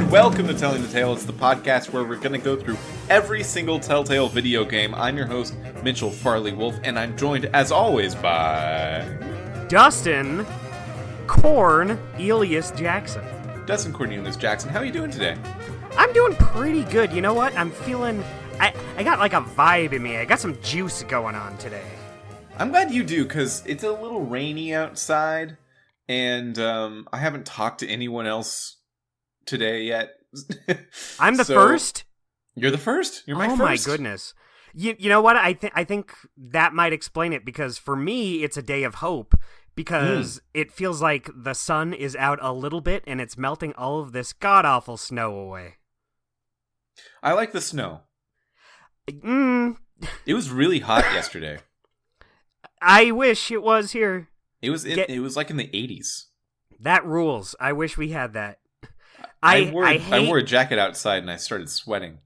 Welcome to Telling the Tale. It's the podcast where we're going to go through every single Telltale video game. I'm your host, Mitchell Farley Wolf, and I'm joined, as always, by... Dustin Cornelius Jackson. Dustin Cornelius Jackson, how are you doing today? I'm doing pretty good. You know what? I'm feeling... I got like a vibe in me. I got some juice going on today. I'm glad you do, because it's a little rainy outside, and I haven't talked to anyone else today yet. I'm the first? You're the first? You're my first? Oh my goodness. You know what? I think that might explain it, because for me, it's a day of hope, because it feels like the sun is out a little bit, and it's melting all of this god-awful snow away. I like the snow. It was really hot yesterday. I wish it was here. It was like in the 80s. That rules. I wish we had that. I wore a jacket outside and I started sweating.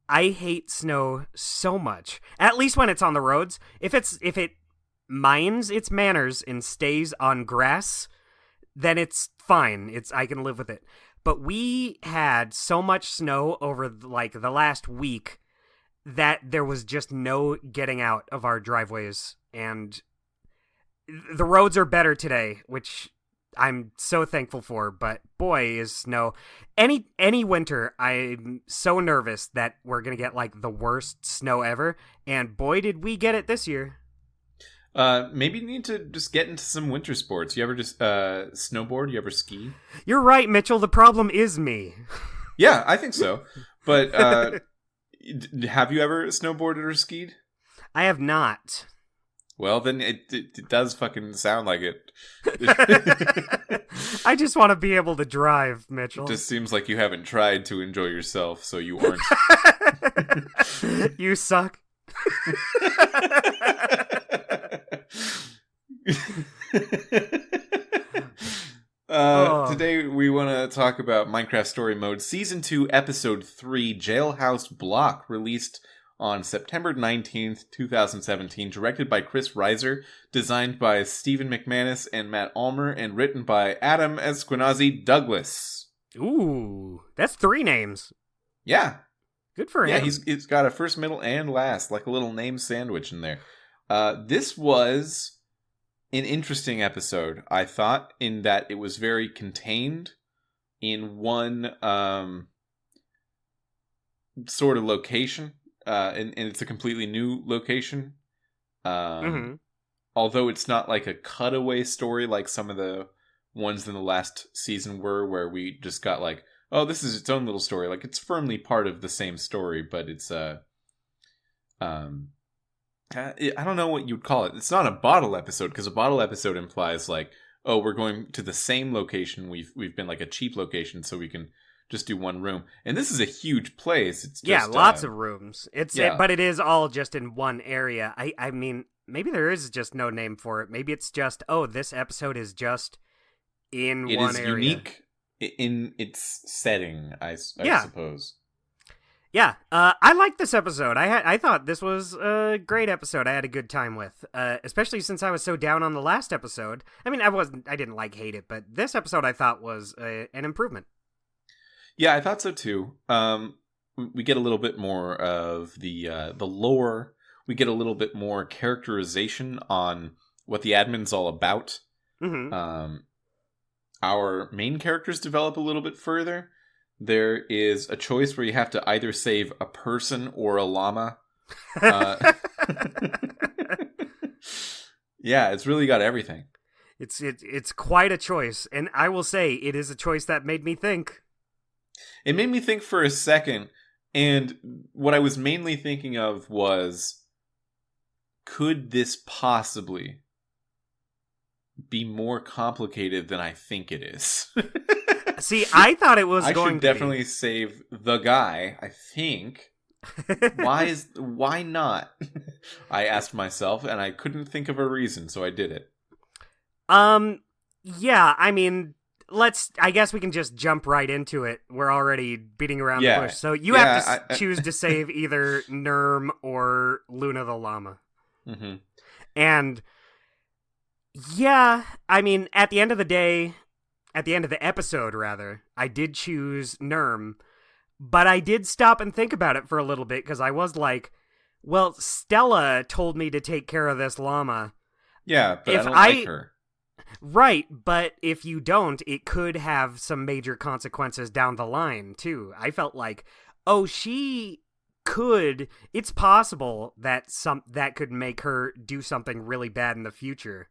I hate snow so much. At least when it's on the roads. If it minds its manners and stays on grass, then it's fine. I can live with it. But we had so much snow over like the last week that there was just no getting out of our driveways, and the roads are better today, which I'm so thankful for, but boy, is snow. Any winter, I'm so nervous that we're going to get like the worst snow ever, and boy, did we get it this year. Maybe you need to just get into some winter sports. You ever just snowboard? You ever ski? You're right, Mitchell. The problem is me. Yeah, I think so. But have you ever snowboarded or skied? I have not. Well, then it does fucking sound like it. I just want to be able to drive, Mitchell. It just seems like you haven't tried to enjoy yourself, so you aren't. You suck. Today we want to talk about Minecraft Story Mode Season 2, Episode 3, Jailhouse Block, released on September 19th, 2017, directed by Chris Reiser, designed by Stephen McManus and Matt Ulmer, and written by Adam Esquenazi Douglas. Ooh, that's 3 names. Yeah. Good for him. Yeah, he's got a first, middle, and last, like a little name sandwich in there. This was an interesting episode, I thought, in that it was very contained in one sort of location. And it's a completely new location. Although it's not like a cutaway story like some of the ones in the last season were, where we just got like, oh, this is its own little story. Like, it's firmly part of the same story, but it's I don't know what you'd call it. It's not a bottle episode, because a bottle episode implies like, oh, we're going to the same location. We've been like a cheap location, so we can just do one room. And this is a huge place. It's just, lots of rooms. But it is all just in one area. I mean, maybe there is just no name for it. Maybe it's just, oh, this episode is just in one area. It is unique in its setting, I suppose. Yeah, I liked this episode. I thought this was a great episode. I had a good time with, especially since I was so down on the last episode. I mean, I didn't hate it, but this episode I thought was an improvement. Yeah, I thought so too. We get a little bit more of the lore. We get a little bit more characterization on what the admin's all about. Mm-hmm. Our main characters develop a little bit further. There is a choice where you have to either save a person or a llama. Yeah, it's really got everything. It's quite a choice, and I will say it is a choice that made me think. It made me think for a second, and what I was mainly thinking of was, could this possibly be more complicated than I think it is? See, I thought it was I going should definitely save the guy, I think. Why not? I asked myself, and I couldn't think of a reason, so I did it. Yeah, I mean, I guess we can just jump right into it. We're already beating around the bush. So you have to choose to save either Nerm or Luna the llama. Mm-hmm. And yeah, I mean, at the end of the day, at the end of the episode, rather, I did choose Nerm, but I did stop and think about it for a little bit because I was like, well, Stella told me to take care of this llama. Yeah, but If I don't like her. Right, but if you don't, it could have some major consequences down the line, too. I felt like, oh, she could, it's possible that that could make her do something really bad in the future.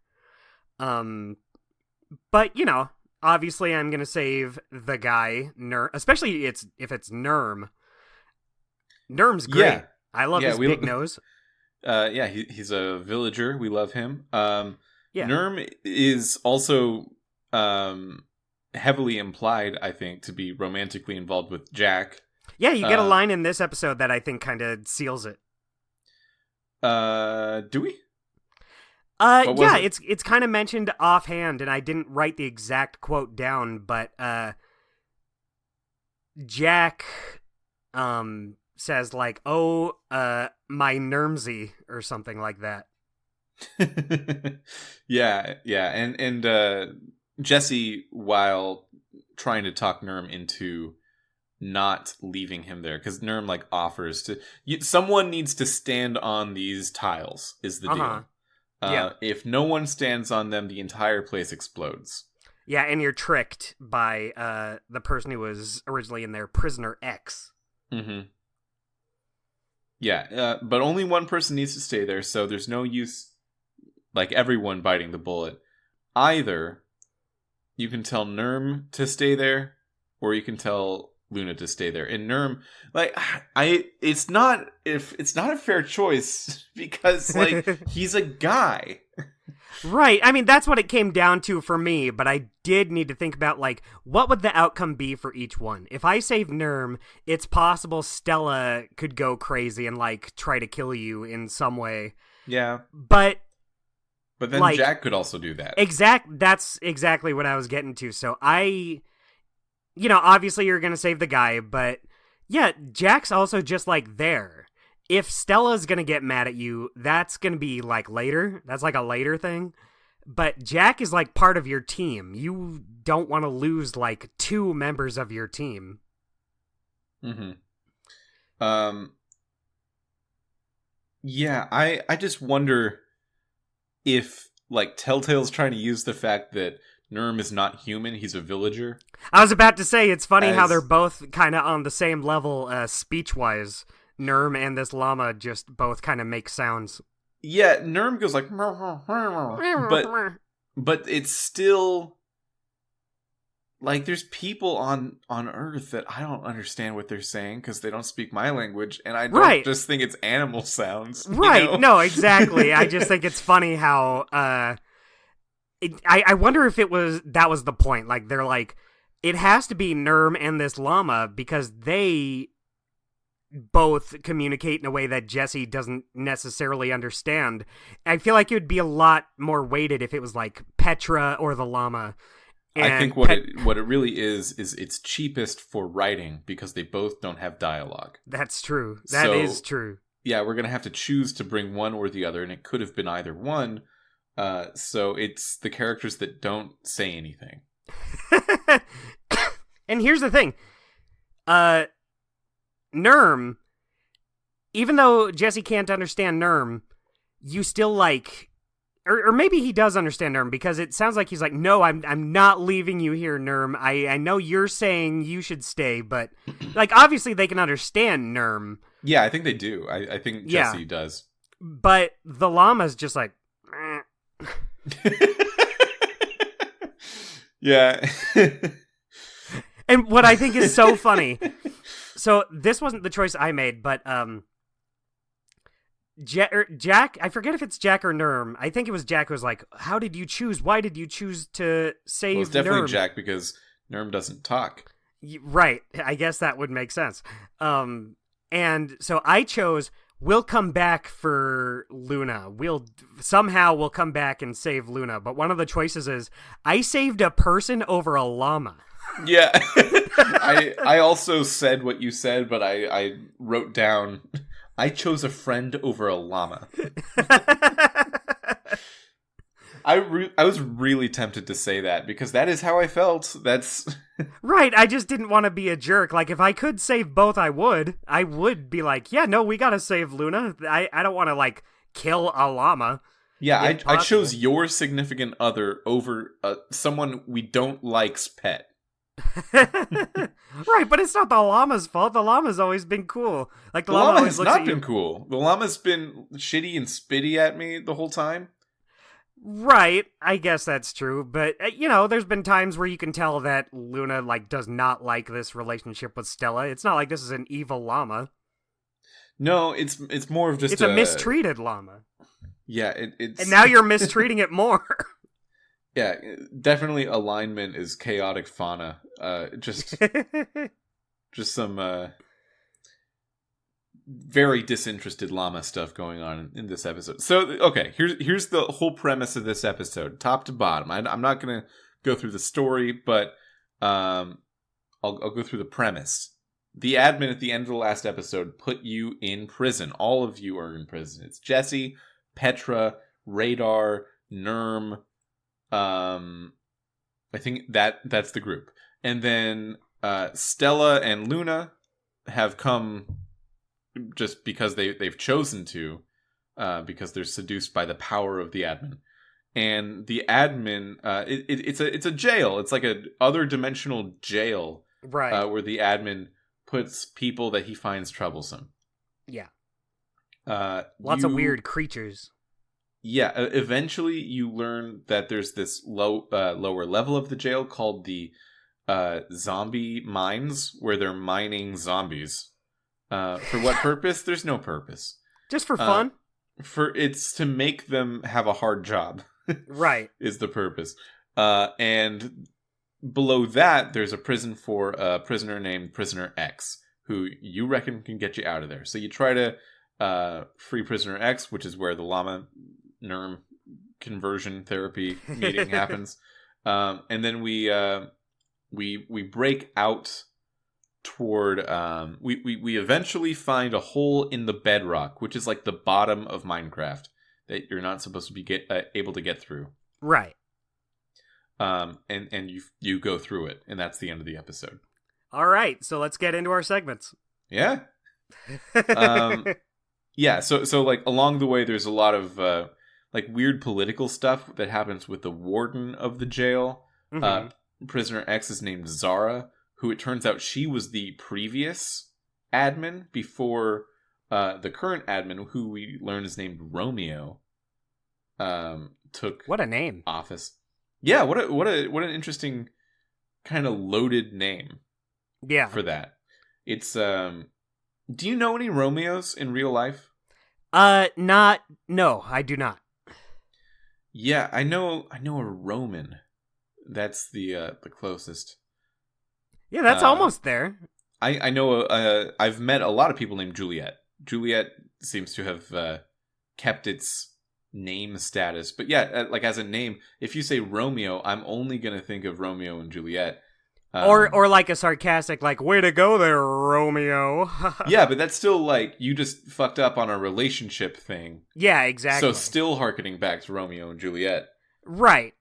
But, you know, obviously I'm going to save the guy, Nerm, especially if it's Nerm. Nerm's great. Yeah. I love his big nose. Yeah, he's a villager. We love him. Yeah. Nerm is also heavily implied, I think, to be romantically involved with Jack. Yeah, you get a line in this episode that I think kind of seals it. Do we? Yeah, it's kind of mentioned offhand, and I didn't write the exact quote down, but Jack says like, "Oh, my Nermsy," or something like that. yeah, and Jesse, while trying to talk Nerm into not leaving him there, because Nerm like offers to, someone needs to stand on these tiles. Is the deal? Yeah. If no one stands on them, the entire place explodes. Yeah, and you're tricked by the person who was originally in there, Prisoner X. Mm-hmm. Yeah, but only one person needs to stay there, so there's no use, like, everyone biting the bullet. Either you can tell Nerm to stay there, or you can tell Luna to stay there. And Nerm, like, it's not a fair choice because, like, he's a guy. Right. I mean, that's what it came down to for me, but I did need to think about, like, what would the outcome be for each one? If I save Nerm, it's possible Stella could go crazy and, like, try to kill you in some way. Yeah. But then, like, Jack could also do that. That's exactly what I was getting to. So you know, obviously you're going to save the guy, but yeah, Jack's also just like there. If Stella's going to get mad at you, that's going to be like later. That's like a later thing. But Jack is like part of your team. You don't want to lose like 2 members of your team. Mm-hmm. Yeah, I just wonder if like Telltale's trying to use the fact that Nerm is not human, he's a villager. I was about to say, it's funny how they're both kind of on the same level speech-wise. Nerm and this llama just both kind of make sounds. Yeah, Nerm goes like... But it's still... Like, there's people on Earth that I don't understand what they're saying because they don't speak my language, and I don't just think it's animal sounds. Right, you know? No, exactly. I just think it's funny how... I wonder if that was the point. Like, they're like, it has to be Nerm and this llama because they both communicate in a way that Jesse doesn't necessarily understand. I feel like it would be a lot more weighted if it was like Petra or the llama. I think what it really is it's cheapest for writing because they both don't have dialogue. That's true. That is true. Yeah, we're going to have to choose to bring one or the other, and it could have been either one. So it's the characters that don't say anything. And here's the thing. Nerm, even though Jesse can't understand Nerm, you still like... Or maybe he does understand Nerm, because it sounds like he's like, no, I'm not leaving you here, Nerm. I know you're saying you should stay, but like obviously they can understand Nerm. Yeah, I think they do. I think Jesse does. But the llama's just like... Yeah. And what I think is so funny, so this wasn't the choice I made, but Jack, I forget if it's Jack or Nerm. I think it was Jack who was like, how did you choose? Why did you choose to save Nerm? Well, it's definitely Jack because Nerm doesn't talk. Right. I guess that would make sense. And so I chose, we'll come back for Luna. We'll come back and save Luna. But one of the choices is, I saved a person over a llama. Yeah. I also said what you said, but I wrote down... I chose a friend over a llama. I was really tempted to say that because that is how I felt. That's Right, I just didn't want to be a jerk. Like, if I could save both, I would. I would be like, yeah, no, we gotta save Luna. I don't want to, like, kill a llama. yeah. I Impossible. chose your significant other over someone we don't like's pet. Right, but it's not the llama's fault. The llama's always been cool. Like, the The llama llama always has looks at not you. been cool. The llama's been shitty and spitty at me the whole time. Right, I guess that's true, but there's been times where you can tell that Luna like does not like this relationship with Stella. It's not like this is an evil llama. No, it's more of just It's a mistreated llama. Yeah, it's And now you're mistreating it more. yeah, definitely alignment is chaotic fauna. Just some very disinterested llama stuff going on in this episode. So, okay, here's the whole premise of this episode, top to bottom. I'm not going to go through the story, but I'll go through the premise. The admin at the end of the last episode put you in prison. All of you are in prison. It's Jesse, Petra, Radar, Nerm. I think that's the group. And then Stella and Luna have come just because they've chosen to, because they're seduced by the power of the admin. And the admin, it's a jail. It's like a other dimensional jail, Right. where the admin puts people that he finds troublesome. Yeah. Lots of weird creatures. Yeah. Eventually, you learn that there's this lower level of the jail called the zombie mines, where they're mining zombies. For what purpose? There's no purpose. Just for fun? It's to make them have a hard job. Right. Is the purpose. And below that, there's a prison for a prisoner named Prisoner X, who you reckon can get you out of there. So you try to free Prisoner X, which is where the llama Nerm conversion therapy meeting happens. And then we break out toward we eventually find a hole in the bedrock, which is like the bottom of Minecraft that you're not supposed to be able to get through. Right. And you go through it, and that's the end of the episode. All right, so let's get into our segments. Yeah. Yeah, so like along the way there's a lot of like weird political stuff that happens with the warden of the jail. Mhm. Prisoner X is named Zara, who it turns out she was the previous admin before the current admin, who we learn is named Romeo, took What a name. office. Yeah, what an interesting kind of loaded name. Yeah. For that. It's do you know any Romeos in real life? No, I do not. Yeah, I know a Roman. That's the closest. Yeah, that's almost there. I know I've met a lot of people named Juliet. Juliet seems to have kept its name status. But yeah, like as a name, if you say Romeo, I'm only going to think of Romeo and Juliet. Or like a sarcastic, like, way to go there, Romeo. Yeah, but that's still like, you just fucked up on a relationship thing. Yeah, exactly. So still hearkening back to Romeo and Juliet. Right.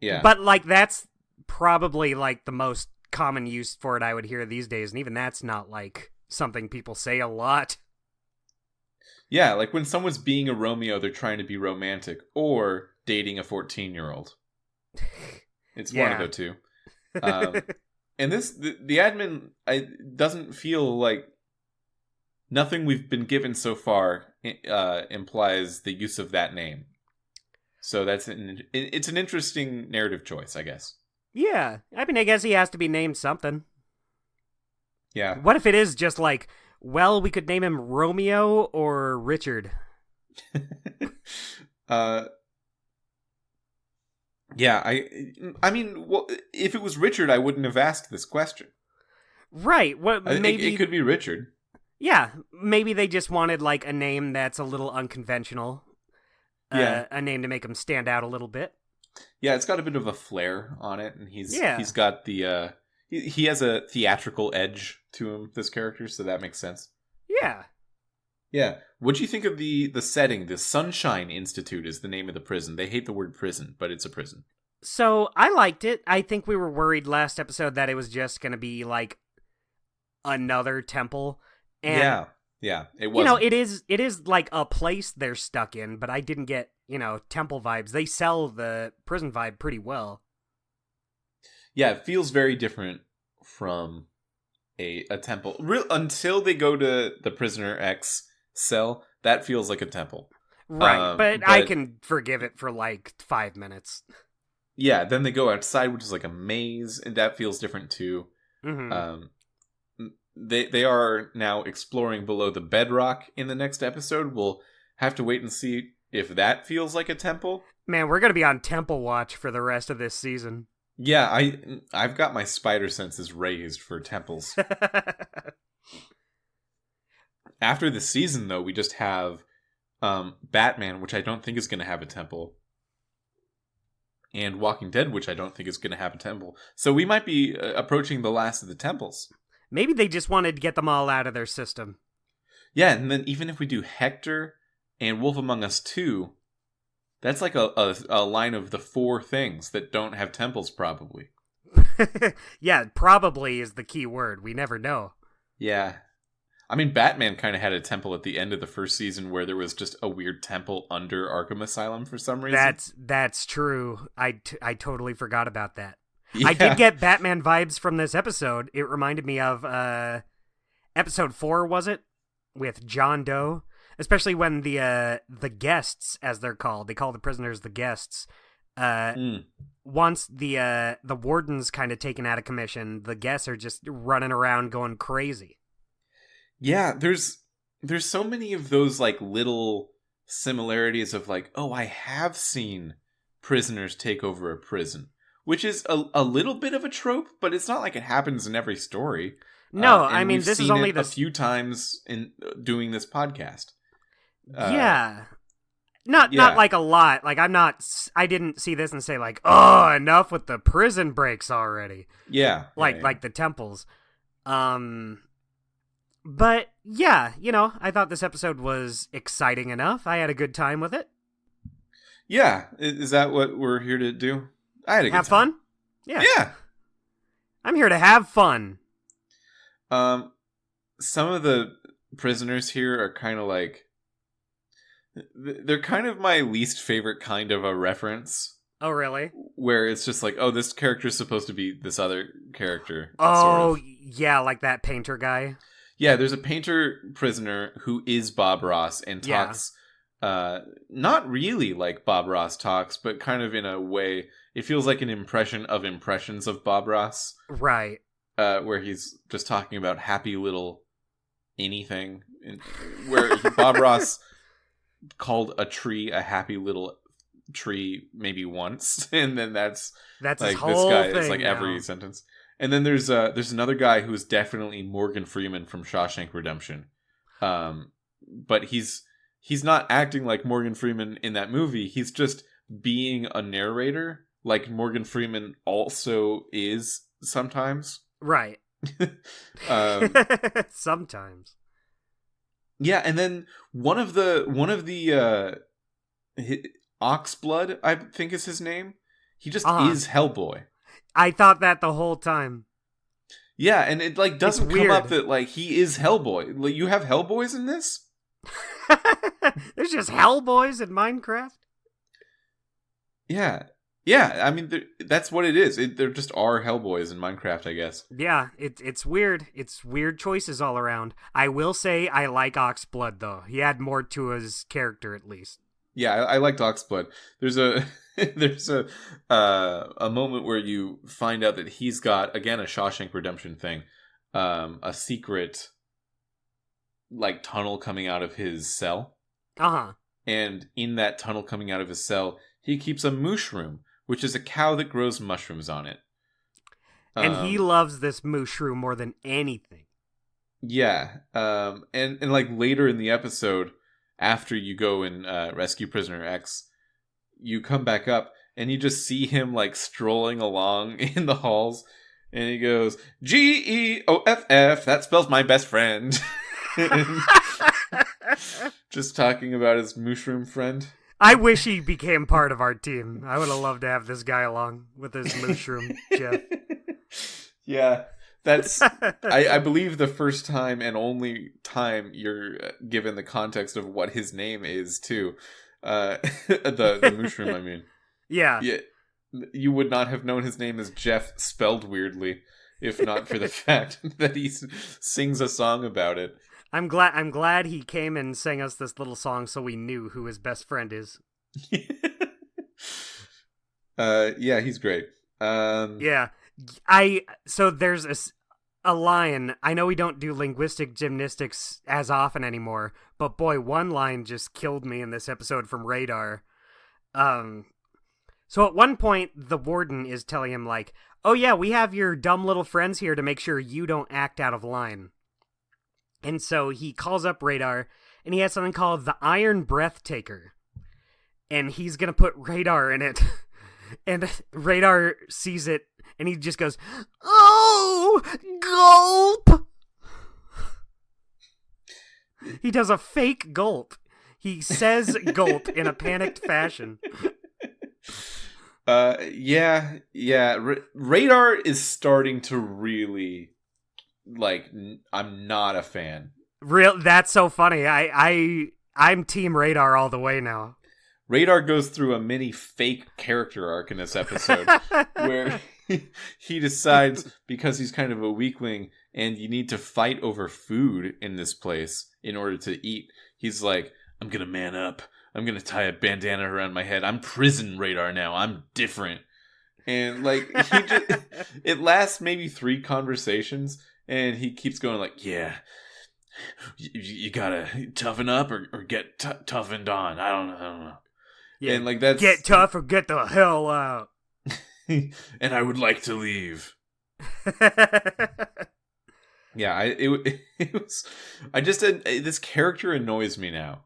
Yeah. But, like, that's probably, like, the most common use for it I would hear these days, and even that's not, like, something people say a lot. Yeah, like when someone's being a Romeo, they're trying to be romantic, or dating a 14-year-old. It's one of the two. And the admin doesn't feel like nothing we've been given so far implies the use of that name. So it's an interesting narrative choice, I guess. Yeah, I mean, I guess he has to be named something. Yeah. What if it is just like, well, we could name him Romeo or Richard? Yeah, I mean, well, if it was Richard, I wouldn't have asked this question. Right. What? Maybe it could be Richard. Yeah, maybe they just wanted like a name that's a little unconventional. Yeah, a name to make him stand out a little bit. Yeah, it's got a bit of a flair on it, and he's got the he has a theatrical edge to him, this character, so that makes sense. Yeah. Yeah. What'd you think of the setting? The Sunshine Institute is the name of the prison. They hate the word prison, but it's a prison. So I liked it. I think we were worried last episode that it was just going to be like another temple. And, yeah, it was. You know, it is like a place they're stuck in, but I didn't get, temple vibes. They sell the prison vibe pretty well. Yeah, it feels very different from a temple. Until they go to the Prisoner X cell, that feels like a temple. Right, but I can forgive it for like 5 minutes. Yeah, then they go outside, which is like a maze, and that feels different too. Mm-hmm. They are now exploring below the bedrock in the next episode. We'll have to wait and see if that feels like a temple. Man, we're going to be on temple watch for the rest of this season. Yeah, I've got my spider senses raised for temples. After the season, though, we just have Batman, which I don't think is going to have a temple, and Walking Dead, which I don't think is going to have a temple. So we might be approaching the last of the temples. Maybe they just wanted to get them all out of their system. Yeah, and then even if we do Hector and Wolf Among Us 2, that's like a line of the 4 things that don't have temples, probably. Yeah, probably is the key word. We never know. Yeah. I mean, Batman kind of had a temple at the end of the first season where there was just a weird temple under Arkham Asylum for some reason. That's true. I totally forgot about that. Yeah. I did get Batman vibes from this episode. It reminded me of episode 4, was it? With John Doe. Especially when the guests, as they're called, they call the prisoners the guests. Once the warden's kind of taken out of commission, the guests are just running around going crazy. Yeah, there's so many of those like little similarities of like, oh, I have seen prisoners take over a prison, which is a little bit of a trope, but it's not like it happens in every story. No, I mean, this is only a few times in doing this podcast. Yeah. Not like a lot. Like I didn't see this and say like, oh, enough with the prison breaks already. Yeah. Like the temples. But yeah, I thought this episode was exciting enough. I had a good time with it. Yeah. Is that what we're here to do? I had a good time. Have fun? Yeah. Yeah. I'm here to have fun. Some of the prisoners here are kind of like, they're kind of my least favorite kind of a reference. Oh, really? Where it's just like, oh, this character is supposed to be this other character. Oh, sort of. Yeah, like that painter guy. Yeah, there's a painter prisoner who is Bob Ross and talks, not really like Bob Ross talks, but kind of in a way, it feels like an impression of impressions of Bob Ross. Right. Where he's just talking about happy little anything. Where Bob Ross called a tree a happy little tree maybe once, and then that's like his whole this guy thing is like now. every sentence. And then there's another guy who's definitely Morgan Freeman from Shawshank Redemption, but he's not acting like Morgan Freeman in that movie. He's just being a narrator, like Morgan Freeman also is sometimes. Right. Sometimes. Yeah, and then one of the Oxblood, I think is his name. He just is Hellboy. I thought that the whole time. Yeah, and it like doesn't come up that like he is Hellboy. Like, you have Hellboys in this? There's just Hellboys in Minecraft? Yeah. Yeah, I mean, that's what it is. There just are Hellboys in Minecraft, I guess. Yeah, it's weird. It's weird choices all around. I will say I like Oxblood, though. He had more to his character, at least. Yeah, I liked Oxblood. There's a moment where you find out that he's got, again, a Shawshank Redemption thing, a secret like tunnel coming out of his cell. And in that tunnel coming out of his cell, he keeps a mushroom, which is a cow that grows mushrooms on it. And he loves this mushroom more than anything. Yeah. And like later in the episode, after you go and rescue Prisoner X, you come back up and you just see him like strolling along in the halls, and he goes, Geoff, that spells my best friend. Just talking about his mushroom friend. I wish he became part of our team. I would have loved to have this guy along with his mushroom, Jeff. Yeah, that's, I believe, the first time and only time you're given the context of what his name is, too. The mushroom, I mean. Yeah. Yeah. You would not have known his name as Jeff, spelled weirdly, if not for the fact that he sings a song about it. I'm glad he came and sang us this little song so we knew who his best friend is. Yeah, he's great. Yeah. So there's a line. I know we don't do linguistic gymnastics as often anymore, but boy, one line just killed me in this episode from Radar. So at one point, the warden is telling him, like, oh yeah, we have your dumb little friends here to make sure you don't act out of line. And so he calls up Radar, and he has something called the Iron Breath Taker. And he's going to put Radar in it. And Radar sees it, and he just goes, oh, gulp! He does a fake gulp. He says gulp in a panicked fashion. Yeah. Radar is starting to really, like, I'm not a fan. That's so funny. I'm Team Radar all the way now. Radar goes through a mini fake character arc in this episode where he decides, because he's kind of a weakling and you need to fight over food in this place in order to eat, he's like, I'm gonna man up. I'm gonna tie a bandana around my head. I'm prison Radar now. I'm different. And, like, it lasts maybe 3 conversations, and he keeps going like, yeah, you gotta toughen up or get toughened on. I don't know. Yeah, and, like, that's... Get tough or get the hell out. And I would like to leave. Yeah, it was... this character annoys me now.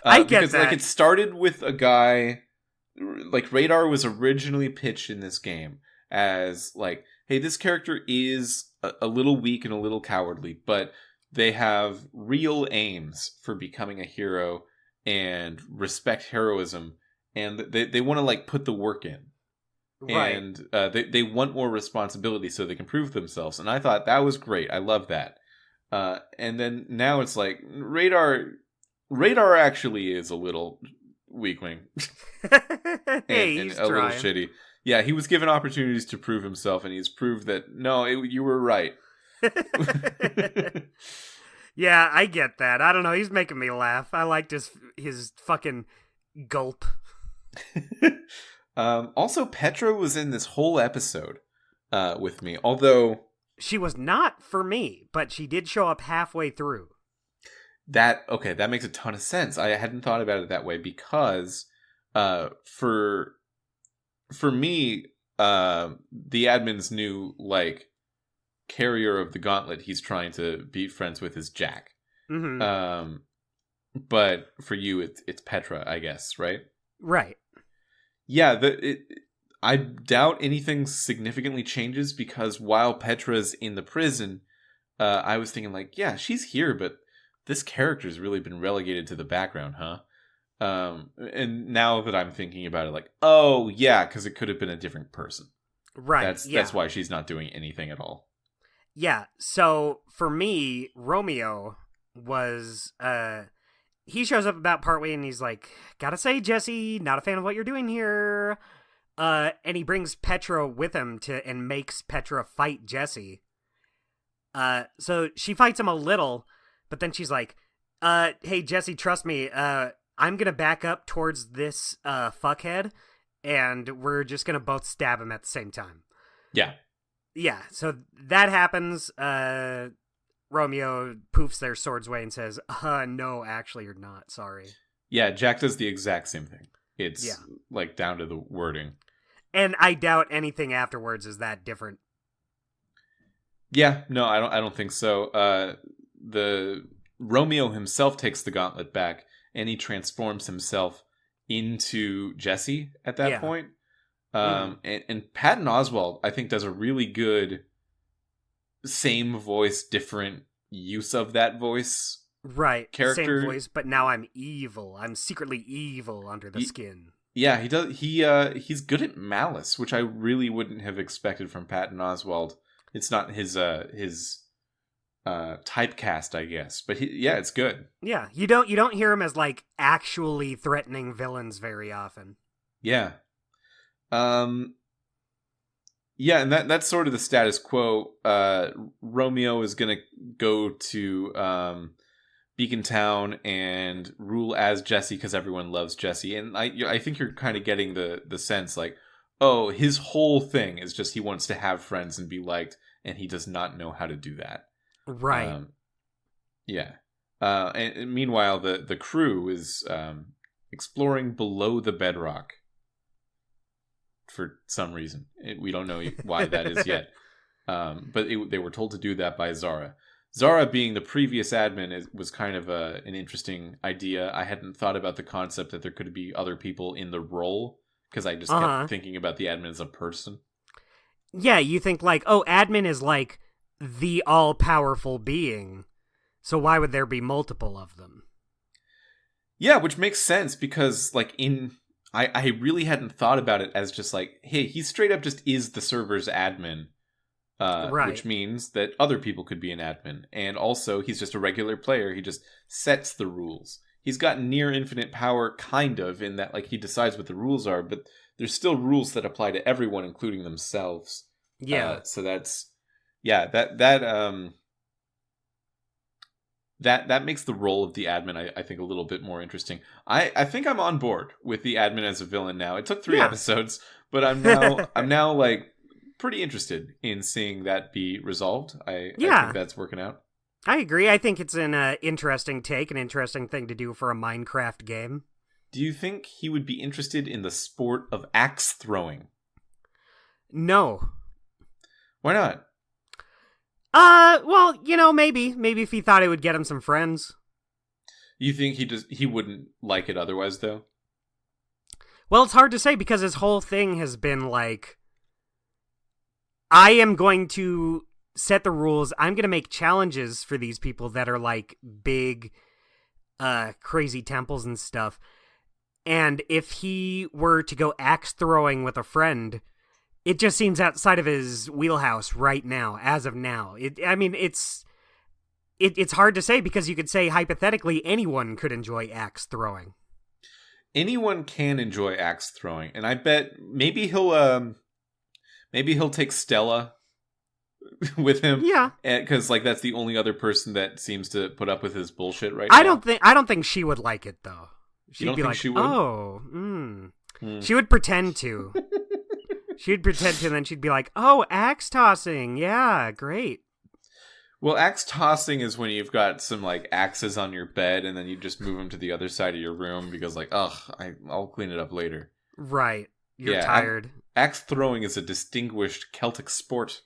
I get because, that. Like, it started with a guy... Like, Radar was originally pitched in this game as, like, hey, this character is a little weak and a little cowardly, but they have real aims for becoming a hero and respect heroism, and they want to, like, put the work in. Right. And they want more responsibility so they can prove themselves. And I thought that was great. I love that. And then now it's like, Radar actually is a little weakling. Hey, and he's a little trying. shitty. Yeah, he was given opportunities to prove himself, and he's proved that, no, you were right. Yeah, I get that. I don't know. He's making me laugh. I liked his fucking gulp. Also, Petra was in this whole episode with me, although... She was not for me, but she did show up halfway through. That makes a ton of sense. I hadn't thought about it that way because for me, the admin's new, like, carrier of the gauntlet he's trying to be friends with is Jack. Mm-hmm. But for you, it's Petra, I guess, right? Right. Yeah, I doubt anything significantly changes because while Petra's in the prison, I was thinking, like, yeah, she's here, but this character's really been relegated to the background, huh? And now that I'm thinking about it, like, oh, yeah, because it could have been a different person. Right. That's why she's not doing anything at all. Yeah, so for me, Romeo was, he shows up about partway and he's like, gotta say, Jesse, not a fan of what you're doing here. And he brings Petra with him and makes Petra fight Jesse. So she fights him a little, but then she's like, hey, Jesse, trust me, I'm gonna back up towards this, fuckhead, and we're just gonna both stab him at the same time. Yeah. Yeah, so that happens. Romeo poofs their swords away and says, no, actually, you're not. Sorry. Yeah, Jack does the exact same thing. It's, like, down to the wording. And I doubt anything afterwards is that different. Yeah, no, I don't think so. The Romeo himself takes the gauntlet back, and he transforms himself into Jesse at that point. And Patton Oswalt, I think, does a really good same voice, different use of that voice Right. Same character. voice, but now I'm evil. I'm secretly evil under the skin. Yeah, he does. He's good at malice, which I really wouldn't have expected from Patton Oswalt. It's not his typecast, I guess, but yeah, it's good. Yeah, you don't hear him as like actually threatening villains very often. Yeah. Yeah, and that's sort of the status quo. Romeo is gonna go to Beacon Town and rule as Jesse because everyone loves Jesse, and I think you're kind of getting the sense like, oh, his whole thing is just he wants to have friends and be liked, and he does not know how to do that. Right. Yeah. And meanwhile, the crew is exploring below the bedrock for some reason. We don't know why that is yet. But they were told to do that by Zara. Zara, being the previous admin, was kind of an interesting idea. I hadn't thought about the concept that there could be other people in the role, because I just kept thinking about the admin as a person. Yeah, you think like, oh, admin is like the all-powerful being, so why would there be multiple of them? Yeah, which makes sense, because like I really hadn't thought about it as just like, hey, he straight up just is the server's admin. Right. Which means that other people could be an admin. And also, he's just a regular player. He just sets the rules. He's got near infinite power, kind of, in that like he decides what the rules are, but there's still rules that apply to everyone, including themselves. Yeah. So that's... Yeah, that makes the role of the admin, I think, a little bit more interesting. I think I'm on board with the admin as a villain now. It took 3 episodes, but I'm now like pretty interested in seeing that be resolved. I think that's working out. I agree. I think it's an interesting take, an interesting thing to do for a Minecraft game. Do you think he would be interested in the sport of axe throwing? No. Why not? Well, maybe if he thought it would get him some friends. You think he wouldn't like it otherwise, though? Well, it's hard to say, because his whole thing has been like, I am going to set the rules. I'm going to make challenges for these people that are like big, crazy temples and stuff. And if he were to go axe throwing with a friend, it just seems outside of his wheelhouse right now, as of now. It's hard to say, because you could say hypothetically anyone could enjoy axe throwing. Anyone can enjoy axe throwing, and I bet maybe he'll take Stella with him. Yeah, because like that's the only other person that seems to put up with his bullshit right now. I don't think she would like it though. She'd be like, she would? "Oh, She would pretend to. She'd pretend to, and then she'd be like, "Oh, axe tossing, yeah, great." Well, axe tossing is when you've got some like axes on your bed, and then you just move them to the other side of your room because, like, I'll clean it up later. Right, you're tired. Axe throwing is a distinguished Celtic sport.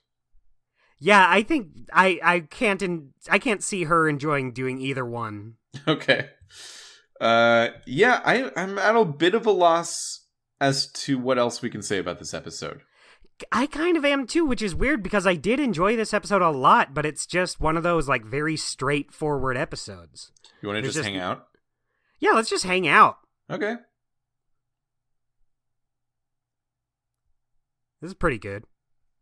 Yeah, I think I can't see her enjoying doing either one. Okay. Yeah, I'm at a bit of a loss as to what else we can say about this episode. I kind of am too, which is weird, because I did enjoy this episode a lot, but it's just one of those like very straightforward episodes. You want to just hang out? Yeah, let's just hang out. Okay. This is pretty good.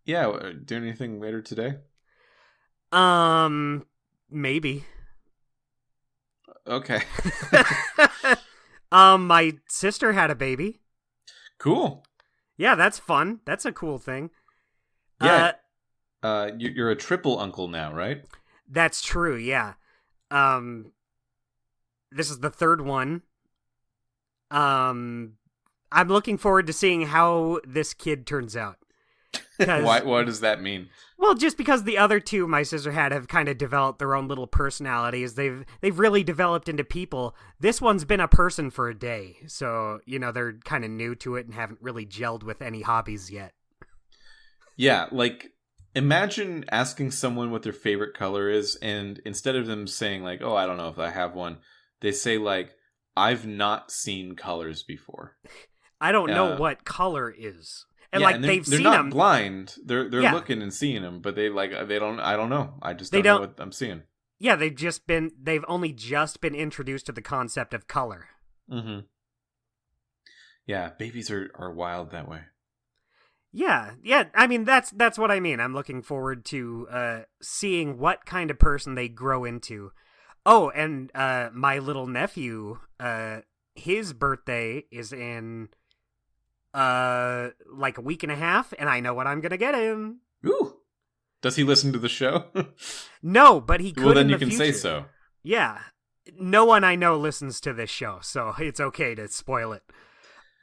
Yeah, do anything later today? Maybe. Okay. My sister had a baby. Cool. Yeah, that's fun. That's a cool thing. Yeah. You're a triple uncle now, right? That's true, yeah. This is the third one. I'm looking forward to seeing how this kid turns out. What does that mean? Well, just because the other two my sister had have kind of developed their own little personalities. They've really developed into people. This one's been a person for a day, so, they're kind of new to it and haven't really gelled with any hobbies yet. Yeah, like, imagine asking someone what their favorite color is, and instead of them saying, like, oh, I don't know if I have one, they say, like, I've not seen colors before. I don't know what color is. And yeah, like, and they're seen not them. They're not blind. They're looking and seeing them, but I don't know. I just don't know what I'm seeing. Yeah, they've only just been introduced to the concept of color. Mm-hmm. Yeah, babies are wild that way. Yeah. I mean, that's what I mean. I'm looking forward to seeing what kind of person they grow into. Oh, and my little nephew, his birthday is in like a week and a half, and I know what I'm gonna get him. Ooh. Does he listen to the show? No, but he could. Well, then in you the can future. say so. Yeah. No one I know listens to this show, so it's okay to spoil it.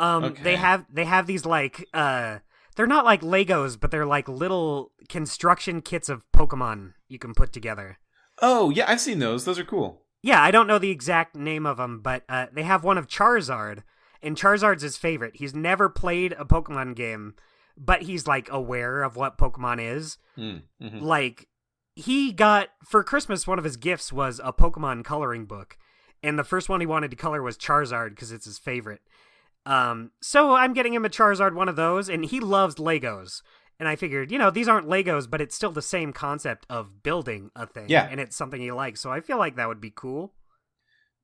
Okay. They have these like they're not like Legos, but they're like little construction kits of Pokemon you can put together. Oh, yeah, I've seen those. Those are cool. Yeah, I don't know the exact name of them, but they have one of Charizard, and Charizard's his favorite. He's never played a Pokemon game, but he's like aware of what Pokemon is. Mm-hmm. Like, he got, for Christmas, one of his gifts was a Pokemon coloring book, and the first one he wanted to color was Charizard because it's his favorite. So I'm getting him a Charizard one of those, and he loves Legos. And I figured, these aren't Legos, but it's still the same concept of building a thing. Yeah. And it's something he likes, so I feel like that would be cool.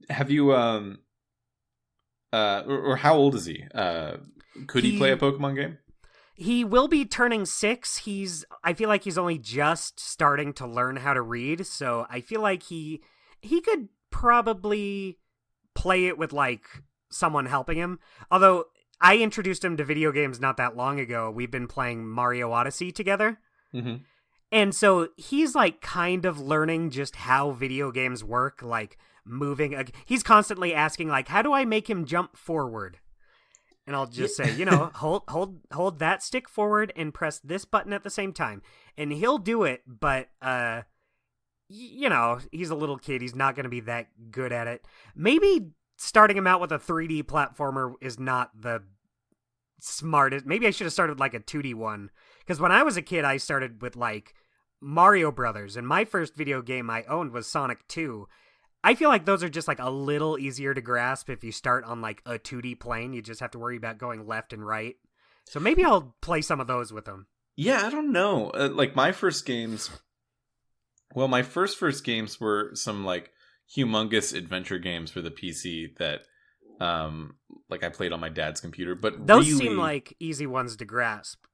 Have you, or how old is he? Could he play a Pokemon game? He will be turning 6. I feel like he's only just starting to learn how to read, so I feel like he could probably play it with, like, someone helping him. Although, I introduced him to video games not that long ago. We've been playing Mario Odyssey together. Mm-hmm. And so, he's, like, kind of learning just how video games work, like, moving. He's constantly asking, like, how do I make him jump forward? And I'll just say, hold that stick forward and press this button at the same time. And he'll do it, but, he's a little kid. He's not going to be that good at it. Maybe starting him out with a 3D platformer is not the smartest. Maybe I should have started like a 2D one. Because when I was a kid, I started with like Mario Brothers. And my first video game I owned was Sonic 2. I feel like those are just like a little easier to grasp if you start on like a 2D plane. You just have to worry about going left and right. So maybe I'll play some of those with him. Yeah, I don't know. Like my first games, my first games were some like humongous adventure games for the PC that like I played on my dad's computer. But those really, seem like easy ones to grasp.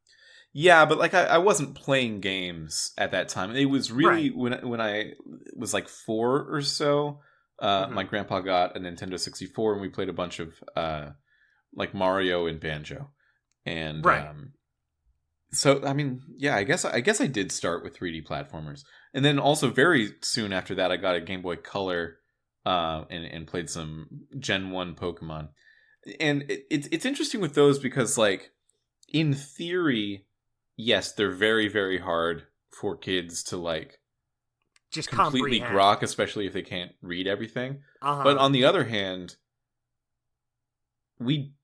Yeah, but like I wasn't playing games at that time. It was really Right. when I was like 4 or so. My grandpa got a Nintendo 64, and we played a bunch of like Mario and Banjo. And right. So I mean, yeah, I guess I did start with 3D platformers, and then also very soon after that, I got a Game Boy Color, and played some Gen 1 Pokemon. And it's interesting with those because like in theory, yes, they're very, very hard for kids to like just completely comprehend. grok, especially if they can't read everything. Uh-huh. But on the other hand, we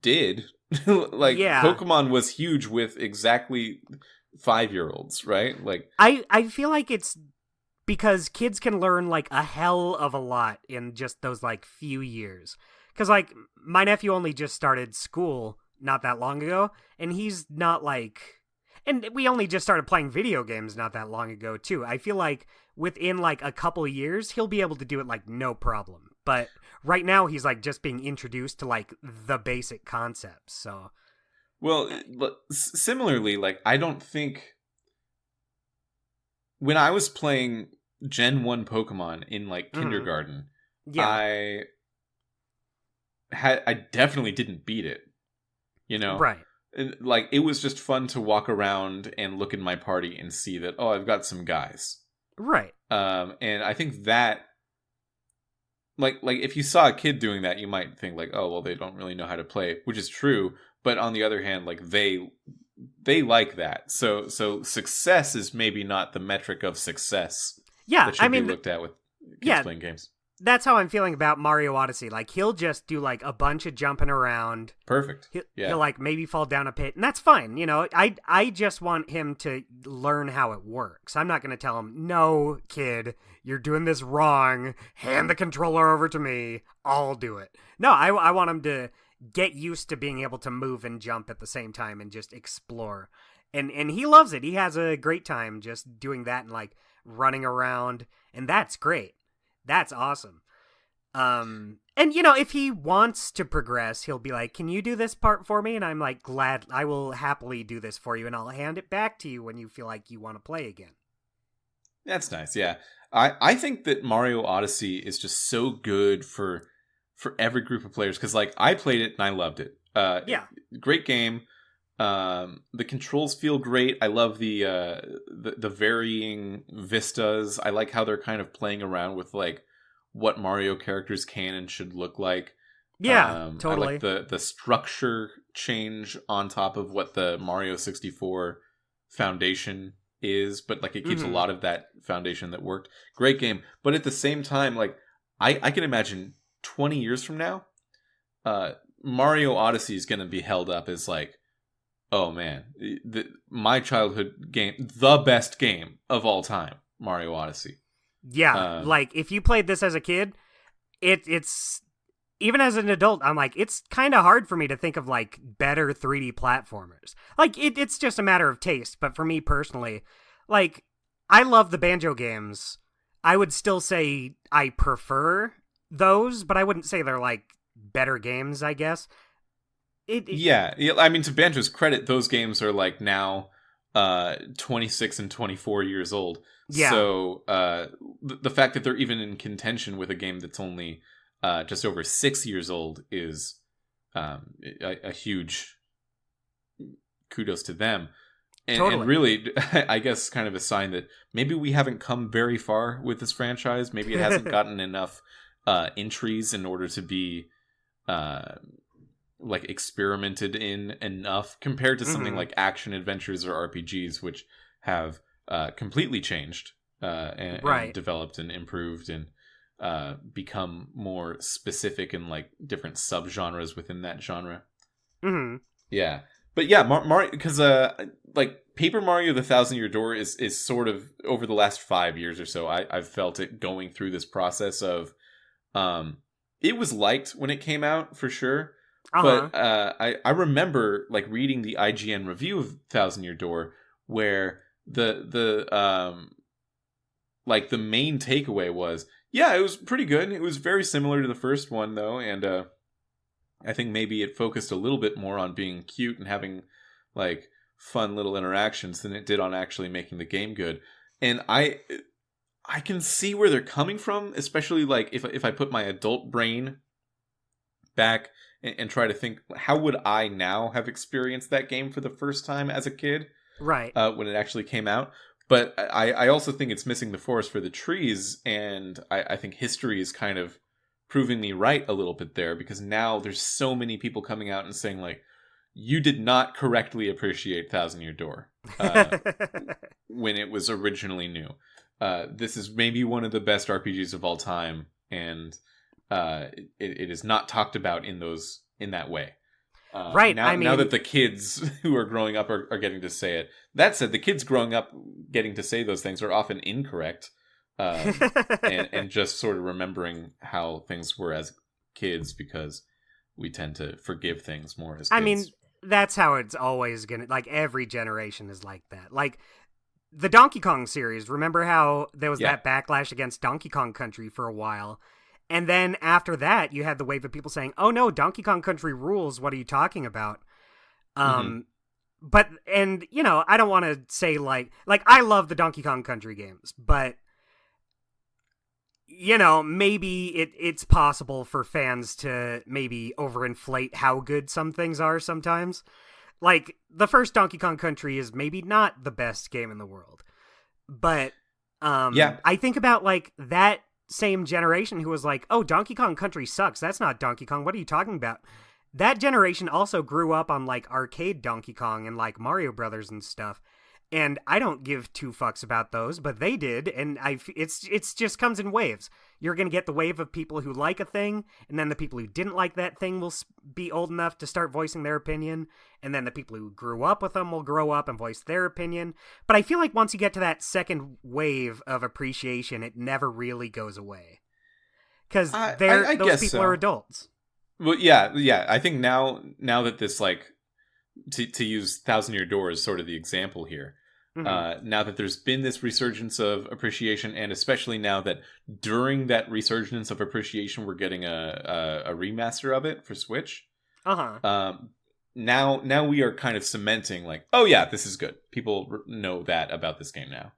did like Pokemon was huge with exactly 5-year-olds, right? Like I feel like it's because kids can learn like a hell of a lot in just those like few years. Because like my nephew only just started school not that long ago, and he's not like. And we only just started playing video games not that long ago, too. I feel like within, like, a couple of years, he'll be able to do it, like, no problem. But right now, he's, like, just being introduced to, like, the basic concepts, so... Well, similarly, like, I don't think... When I was playing Gen 1 Pokemon in, like, kindergarten, I definitely didn't beat it, Right. Like, it was just fun to walk around and look in my party and see that, oh, I've got some guys. Right. And I think that, like if you saw a kid doing that, you might think, like, oh, well, they don't really know how to play, which is true. But on the other hand, like, they like that. So success is maybe not the metric of success that should be looked at with kids playing games. That's how I'm feeling about Mario Odyssey. Like, he'll just do, like, a bunch of jumping around. Perfect. He'll like, maybe fall down a pit. And that's fine, I just want him to learn how it works. I'm not going to tell him, no, kid, you're doing this wrong. Hand the controller over to me. I'll do it. No, I want him to get used to being able to move and jump at the same time and just explore. And he loves it. He has a great time just doing that and, like, running around, and that's great. That's awesome. And you know, if he wants to progress, he'll be like, "Can you do this part for me?" And I'm like, "Glad, I will happily do this for you, and I'll hand it back to you when you feel like you want to play again." That's nice. Yeah. I think that Mario Odyssey is just so good for every group of players, because like I played it and I loved it. Yeah. Great game. The controls feel great. I love the varying vistas. I like how they're kind of playing around with like what Mario characters can and should look like. Yeah, totally. I like the structure change on top of what the Mario 64 foundation is, but like it keeps a lot of that foundation that worked. Great game. But at the same time, like I can imagine 20 years from now, Mario Odyssey is going to be held up as like, oh man, my childhood game, the best game of all time, Mario Odyssey. Yeah, like if you played this as a kid, it's even as an adult, I'm like, it's kind of hard for me to think of like better 3D platformers. Like it's just a matter of taste, but for me personally, like I love the Banjo games. I would still say I prefer those, but I wouldn't say they're like better games, I guess. Yeah, I mean, to Banjo's credit, those games are like now 26 and 24 years old. Yeah. So the fact that they're even in contention with a game that's only just over 6 years old is a huge kudos to them. And really, I guess kind of a sign that maybe we haven't come very far with this franchise. Maybe it hasn't gotten enough entries in order to be like experimented in enough compared to something like action adventures or RPGs, which have completely changed and developed and improved and become more specific in like different subgenres within that genre. Yeah, but yeah, Mario, because like Paper Mario: The Thousand-Year Door is sort of over the last 5 years or so, I've felt it going through this process of it was liked when it came out for sure. But I remember like reading the IGN review of Thousand Year Door, where the like the main takeaway was, yeah, it was pretty good. It was very similar to the first one though, and I think maybe it focused a little bit more on being cute and having like fun little interactions than it did on actually making the game good. And I can see where they're coming from, especially like if I put my adult brain back and try to think, how would I now have experienced that game for the first time as a kid? Right. When it actually came out. But I also think it's missing the forest for the trees, and I think history is kind of proving me right a little bit there, because now there's so many people coming out and saying, like, you did not correctly appreciate Thousand Year Door when it was originally new. This is maybe one of the best RPGs of all time, and it is not talked about in that way. Right. Now that the kids who are growing up are getting to say it. That said, the kids growing up getting to say those things are often incorrect, and just sort of remembering how things were as kids, because we tend to forgive things more as kids. I mean, that's how it's always gonna, like, every generation is like that. Like the Donkey Kong series, remember how there was that backlash against Donkey Kong Country for a while? And then after that, you had the wave of people saying, oh no, Donkey Kong Country rules. What are you talking about? But, and, you know, I don't want to say like, I love the Donkey Kong Country games, but, you know, maybe it's possible for fans to maybe overinflate how good some things are sometimes. Like, the first Donkey Kong Country is maybe not the best game in the world. But, I think about, like, that same generation who was like, oh, Donkey Kong Country sucks. That's not Donkey Kong. What are you talking about? That generation also grew up on, like, arcade Donkey Kong and, like, Mario Brothers and stuff. And I don't give two fucks about those, but they did, and it's just comes in waves. You're going to get the wave of people who like a thing, and then the people who didn't like that thing will be old enough to start voicing their opinion, and then the people who grew up with them will grow up and voice their opinion. But I feel like once you get to that second wave of appreciation, it never really goes away. Because those people are adults. Well, yeah. I think now that this, like, to use Thousand Year Door as sort of the example here, Now that there's been this resurgence of appreciation, and especially now that during that resurgence of appreciation, we're getting a remaster of it for Switch. Now we are kind of cementing, like, oh yeah, this is good. People know that about this game now.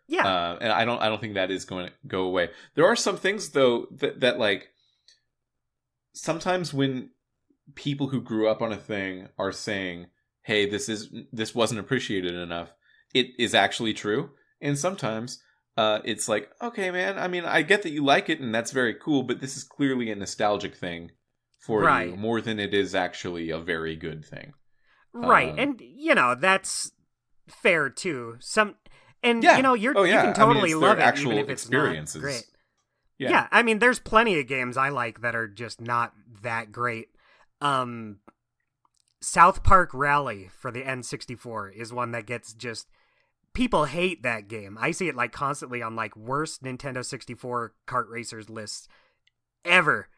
Yeah. And I don't think that is going to go away. There are some things though that like sometimes when people who grew up on a thing are saying, hey, this wasn't appreciated enough, it is actually true. And sometimes it's like, okay, man, I mean, I get that you like it and that's very cool, but this is clearly a nostalgic thing for you more than it is actually a very good thing. Right. And, that's fair too. You can totally love it even if it's not great. Yeah, I mean, there's plenty of games I like that are just not that great. South Park Rally for the N64 is one that gets just... People hate that game. I see it like constantly on like worst Nintendo 64 kart racers lists ever.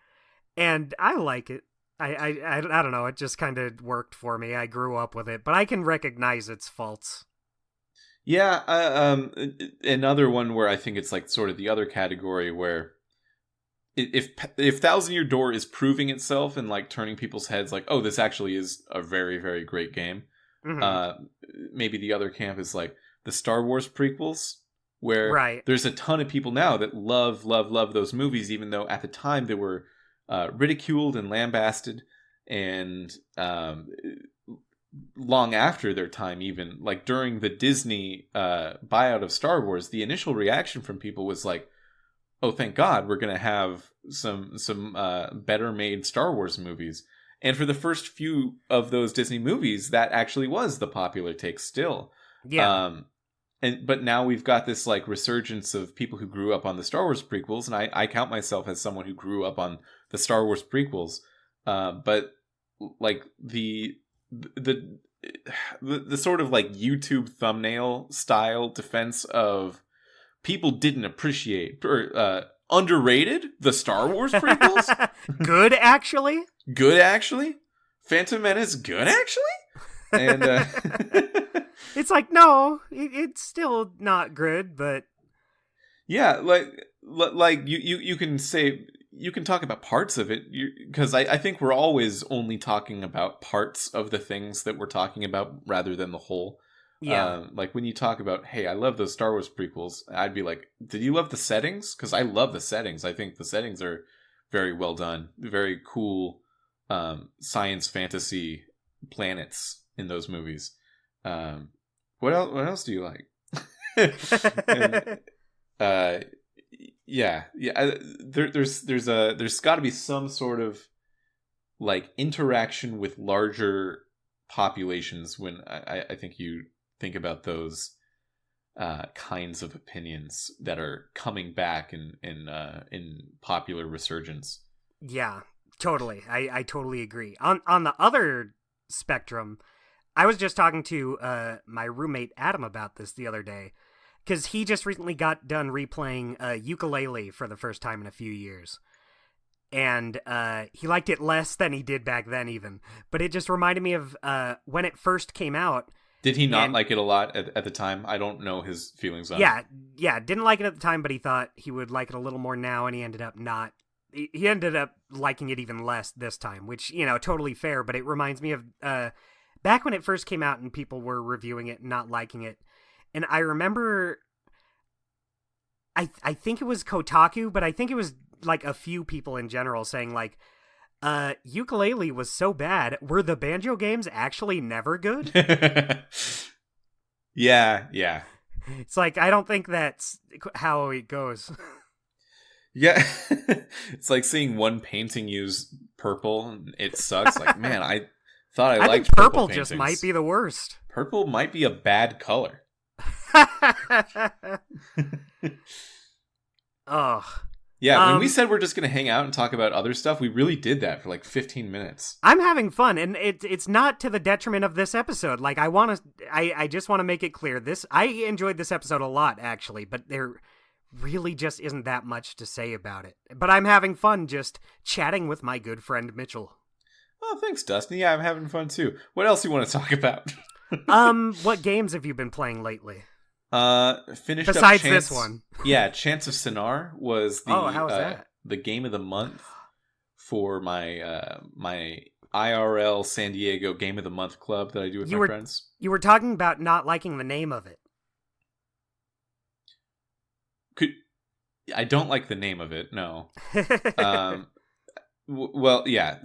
And I like it. I don't know, it just kind of worked for me. I grew up with it, but I can recognize its faults. Yeah, another one where I think it's like sort of the other category where if Thousand Year Door is proving itself and like turning people's heads like, oh, this actually is a very, very great game. Maybe the other camp is like the Star Wars prequels, where there's a ton of people now that love those movies, even though at the time they were ridiculed and lambasted, and long after their time, even like during the Disney buyout of Star Wars, the initial reaction from people was like, oh, thank God, we're going to have some better made Star Wars movies. And for the first few of those Disney movies, that actually was the popular take still. Yeah. But now we've got this like resurgence of people who grew up on the Star Wars prequels, and I count myself as someone who grew up on the Star Wars prequels. But like the sort of like YouTube thumbnail style defense of people didn't appreciate or underrated the Star Wars prequels. Good actually. Phantom Menace good actually. And it's like, no, it's still not good, but yeah, like you can say, you can talk about parts of it, because I think we're always only talking about parts of the things that we're talking about rather than the whole. Yeah. Like when you talk about, hey, I love those Star Wars prequels, I'd be like, did you love the settings? Because I love the settings. I think the settings are very well done, very cool science fantasy planets in those movies. What else do you like? And, there's got to be some sort of like interaction with larger populations when I think you think about those kinds of opinions that are coming back in popular resurgence. Yeah, totally. I totally agree. On the other spectrum, I was just talking to my roommate Adam about this the other day, because he just recently got done replaying Ukulele for the first time in a few years. And he liked it less than he did back then even. But it just reminded me of when it first came out. Did he not like it a lot at the time? I don't know his feelings on it. Yeah, didn't like it at the time, but he thought he would like it a little more now, and he ended up not. He ended up liking it even less this time, which, totally fair, but it reminds me of back when it first came out and people were reviewing it and not liking it. And I remember, I think it was Kotaku, but I think it was like a few people in general saying like, Ukulele was so bad. Were the Banjo games actually never good? Yeah. It's like, I don't think that's how it goes. Yeah. It's like seeing one painting use purple and it sucks. Like, man, I thought I liked think purple paintings. Just might be the worst. Purple might be a bad color. Ugh. Yeah, when we said we're just going to hang out and talk about other stuff, we really did that for like 15 minutes. I'm having fun, and it's not to the detriment of this episode. Like, I just want to make it clear. I enjoyed this episode a lot, actually, but there really just isn't that much to say about it. But I'm having fun just chatting with my good friend Mitchell. Oh, thanks, Dustin. Yeah, I'm having fun too. What else do you want to talk about? What games have you been playing lately? Finished up Besides Chance. this one. Yeah, Chance of Sinar was Oh, how was that? the game of the month for my IRL San Diego Game of the Month club that I do with my friends. You were talking about not liking the name of it. I don't like the name of it. No. Well, yeah.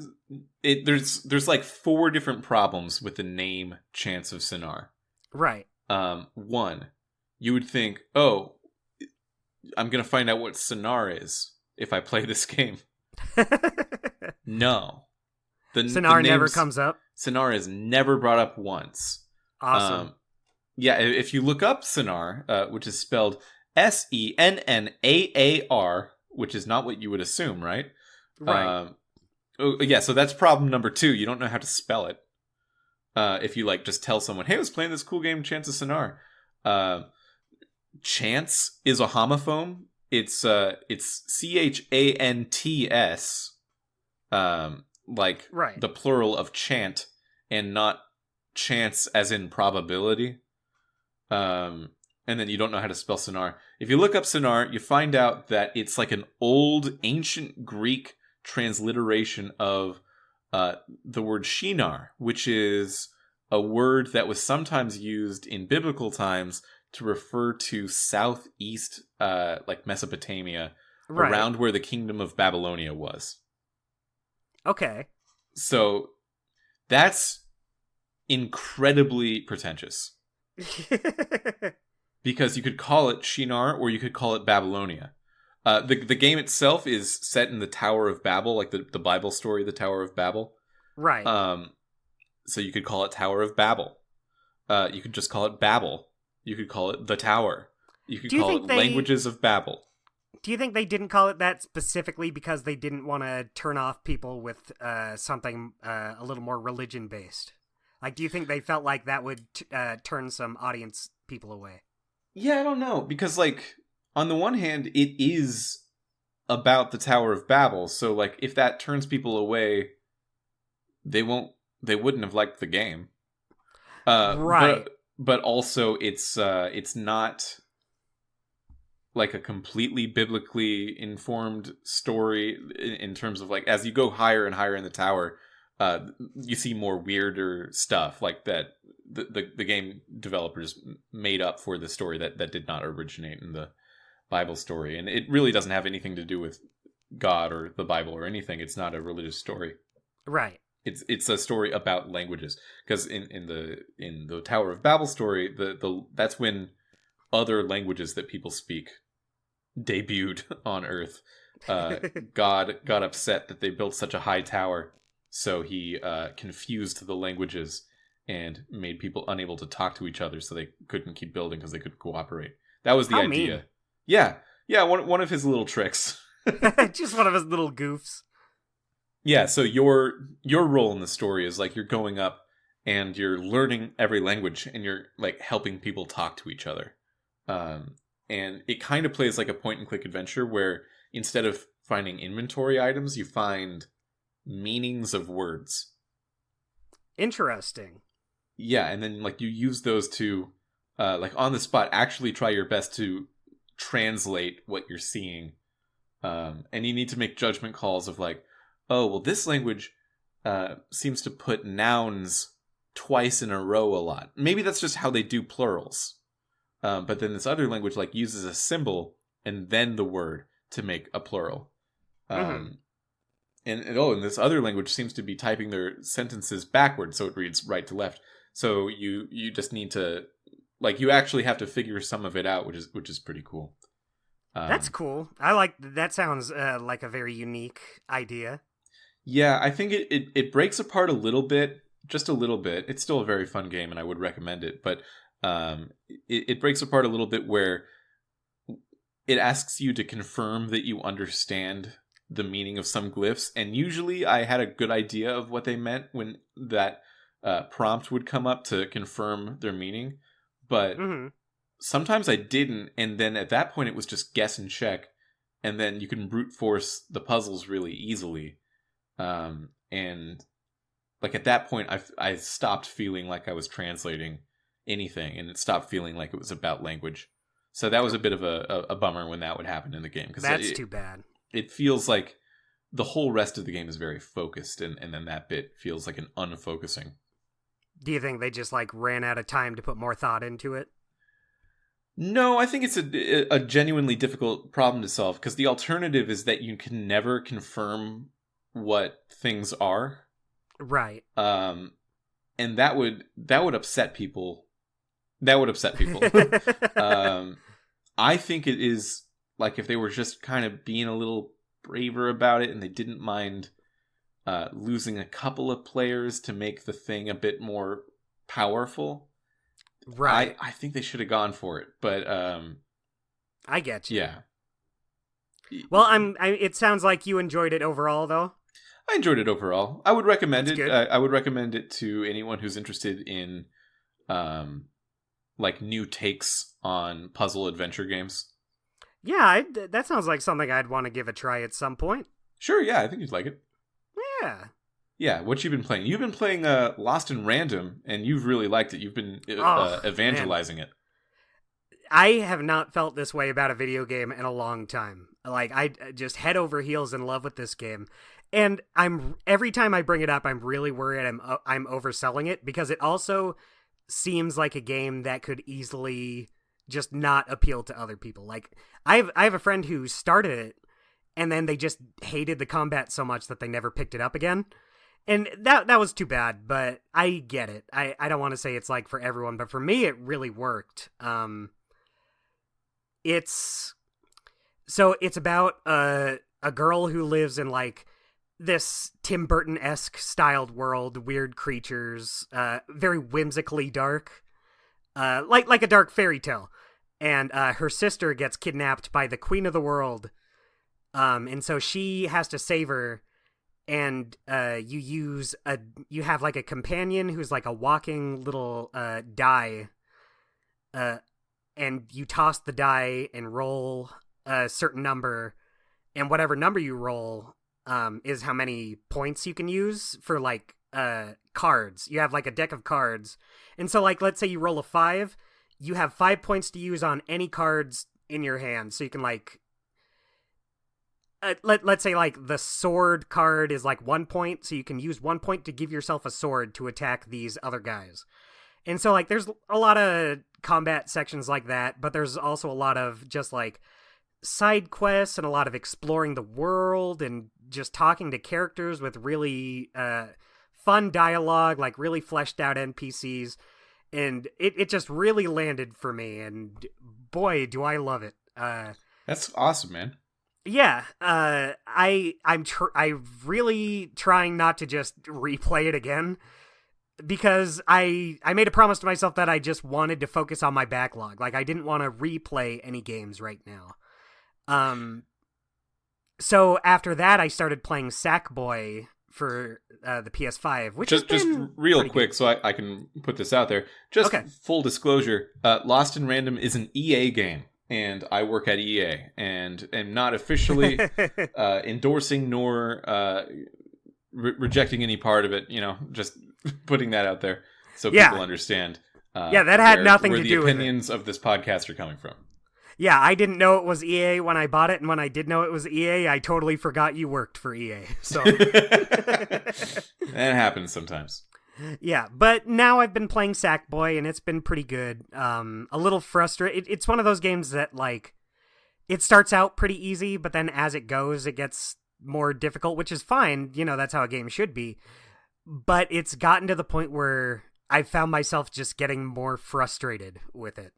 There's like 4 different problems with the name Chance of Sinar. Right. One, you would think, oh, I'm gonna find out what Sinar is if I play this game. No. Sinar never comes up? Sinar is never brought up once. Awesome. Yeah, if you look up Sinar, which is spelled Sennaar, which is not what you would assume, right? Right. Yeah, so that's problem number 2. You don't know how to spell it. If you like just tell someone, hey, I was playing this cool game, Chance of Sinar. Chance is a homophone. It's CHANTS, like right. the plural of chant, and not chance as in probability. And then you don't know how to spell Sinar. If you look up Sinar, you find out that it's like an old ancient Greek transliteration of the word Shinar, which is a word that was sometimes used in biblical times to refer to southeast, like Mesopotamia, right. around where the kingdom of Babylonia was. Okay. So that's incredibly pretentious. Because you could call it Shinar or you could call it Babylonia. The game itself is set in the Tower of Babel, like the Bible story, the Tower of Babel. Right. So you could call it Tower of Babel. You could just call it Babel. You could call it the Tower. You could call it Languages of Babel. Do you think they didn't call it that specifically because they didn't want to turn off people with something a little more religion-based? Like, do you think they felt like that would turn some audience people away? Yeah, I don't know. Because, like, on the one hand, it is about the Tower of Babel. So, like, if that turns people away, they wouldn't have liked the game. Right. But also, it's not like a completely biblically informed story in terms of, like, as you go higher and higher in the tower, you see more weirder stuff like that. The game developers made up for the story that did not originate in the Bible story, and it really doesn't have anything to do with God or the Bible or anything. It's not a religious story, right? It's a story about languages, because in the Tower of Babel story, that's when other languages that people speak debuted on Earth. God got upset that they built such a high tower, so he confused the languages and made people unable to talk to each other, so they couldn't keep building because they couldn't cooperate. That was the idea. Mean. Yeah, one of his little tricks. Just one of his little goofs. Yeah, so your role in the story is like you're going up and you're learning every language and you're like helping people talk to each other. And it kind of plays like a point and click adventure where instead of finding inventory items, you find meanings of words. Interesting. Yeah, and then like you use those to like on the spot actually try your best to translate what you're seeing. And you need to make judgment calls of like, oh, well, this language seems to put nouns twice in a row a lot. Maybe that's just how they do plurals. But then this other language like uses a symbol and then the word to make a plural. And this other language seems to be typing their sentences backwards, so it reads right to left. So you just need to like you actually have to figure some of it out, which is pretty cool. That's cool. I like that. Sounds like a very unique idea. Yeah, I think it breaks apart a little bit, just a little bit. It's still a very fun game, and I would recommend it. But it breaks apart a little bit where it asks you to confirm that you understand the meaning of some glyphs. And usually I had a good idea of what they meant when that prompt would come up to confirm their meaning. But sometimes I didn't. And then at that point, it was just guess and check. And then you can brute force the puzzles really easily. And like at that point, I stopped feeling like I was translating anything, and it stopped feeling like it was about language. So that was a bit of a bummer when that would happen in the game, because That's too bad. It feels like the whole rest of the game is very focused, and then that bit feels like an unfocusing. Do you think they just like ran out of time to put more thought into it? No, I think it's a genuinely difficult problem to solve, because the alternative is that you can never confirm what things are. Right. And that would upset people. That would upset people. I think it is like if they were just kind of being a little braver about it, and they didn't mind losing a couple of players to make the thing a bit more powerful. Right. I think they should have gone for it, but I get you. Yeah. Well, it sounds like you enjoyed it overall, though. I enjoyed it overall. I would recommend That's it. good. I would recommend it to anyone who's interested in like new takes on puzzle adventure games. Yeah, that sounds like something I'd want to give a try at some point. Sure, yeah, I think you'd like it. Yeah. Yeah, what you've been playing? You've been playing Lost in Random, and you've really liked it. You've been evangelizing it. I have not felt this way about a video game in a long time. Like, I just head over heels in love with this game. And every time I bring it up, I'm really worried I'm overselling it, because it also seems like a game that could easily just not appeal to other people. Like, I have a friend who started it, and then they just hated the combat so much that they never picked it up again. And that was too bad, but I get it. I don't want to say it's like for everyone, but for me, it really worked. It's about a girl who lives in like this Tim Burton-esque styled world, weird creatures, very whimsically dark, like a dark fairy tale. And her sister gets kidnapped by the queen of the world, and so she has to save her. And you have like a companion who's like a walking little die, and you toss the die and roll a certain number, and whatever number you roll is how many points you can use for like cards. You have like a deck of cards, and so like let's say you roll a 5, you have 5 points to use on any cards in your hand, so you can like let's say like the sword card is like 1 point, so you can use 1 point to give yourself a sword to attack these other guys. And so like there's a lot of combat sections like that, but there's also a lot of just like side quests and a lot of exploring the world and just talking to characters with really fun dialogue, like really fleshed out NPCs. And it just really landed for me, and boy, do I love it. That's awesome, man. Yeah, I'm really trying not to just replay it again, because I made a promise to myself that I just wanted to focus on my backlog. Like, I didn't want to replay any games right now. So after that, I started playing Sackboy for the PS5, which just real quick, good. So I can put this out there. Just okay. Full disclosure: Lost in Random is an EA game. And I work at EA, and am not officially endorsing nor rejecting any part of it. You know, just putting that out there so people understand. That had nothing to do with it. Where the opinions of this podcast are coming from. Yeah, I didn't know it was EA when I bought it, and when I did know it was EA, I totally forgot you worked for EA. So that happens sometimes. Yeah, but now I've been playing Sackboy, and it's been pretty good. A little frustrating. It's one of those games that, like, it starts out pretty easy, but then as it goes, it gets more difficult, which is fine. You know, that's how a game should be. But it's gotten to the point where I've found myself just getting more frustrated with it.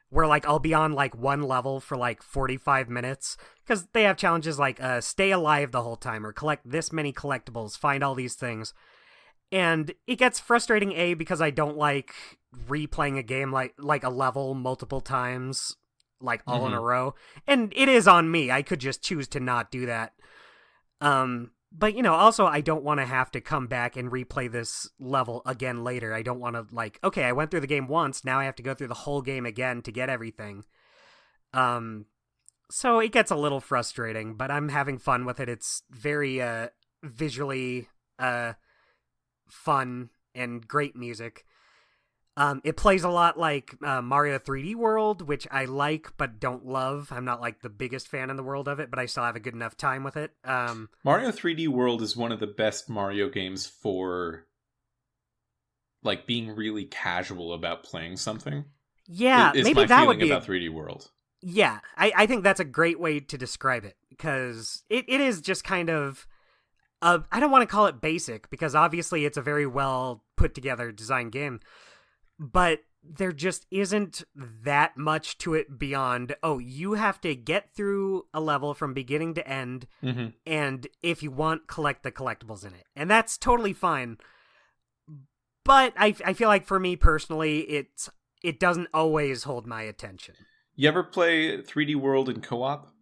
Where, like, I'll be on, like, one level for, like, 45 minutes, because they have challenges like stay alive the whole time, or collect this many collectibles, find all these things. And it gets frustrating, A, because I don't like replaying a game like a level multiple times, like all in a row. And it is on me. I could just choose to not do that. But, you know, also I don't want to have to come back and replay this level again later. I don't want to, like, okay, I went through the game once, now I have to go through the whole game again to get everything. So it gets a little frustrating, but I'm having fun with it. It's very visually fun and great music. It plays a lot like Mario 3D World, which I like but don't love. I'm not like the biggest fan in the world of it, but I still have a good enough time with it. Mario 3D World is one of the best Mario games for like being really casual about playing something. Yeah, Is maybe my that feeling would be about 3D World. Yeah, I think that's a great way to describe it, because it is just kind of I don't want to call it basic, because obviously it's a very well put together design game, but there just isn't that much to it beyond, oh, you have to get through a level from beginning to end, Mm-hmm. and if you want, collect the collectibles in it. And that's totally fine. But I feel like for me personally, it doesn't always hold my attention. You ever play 3D World in co-op?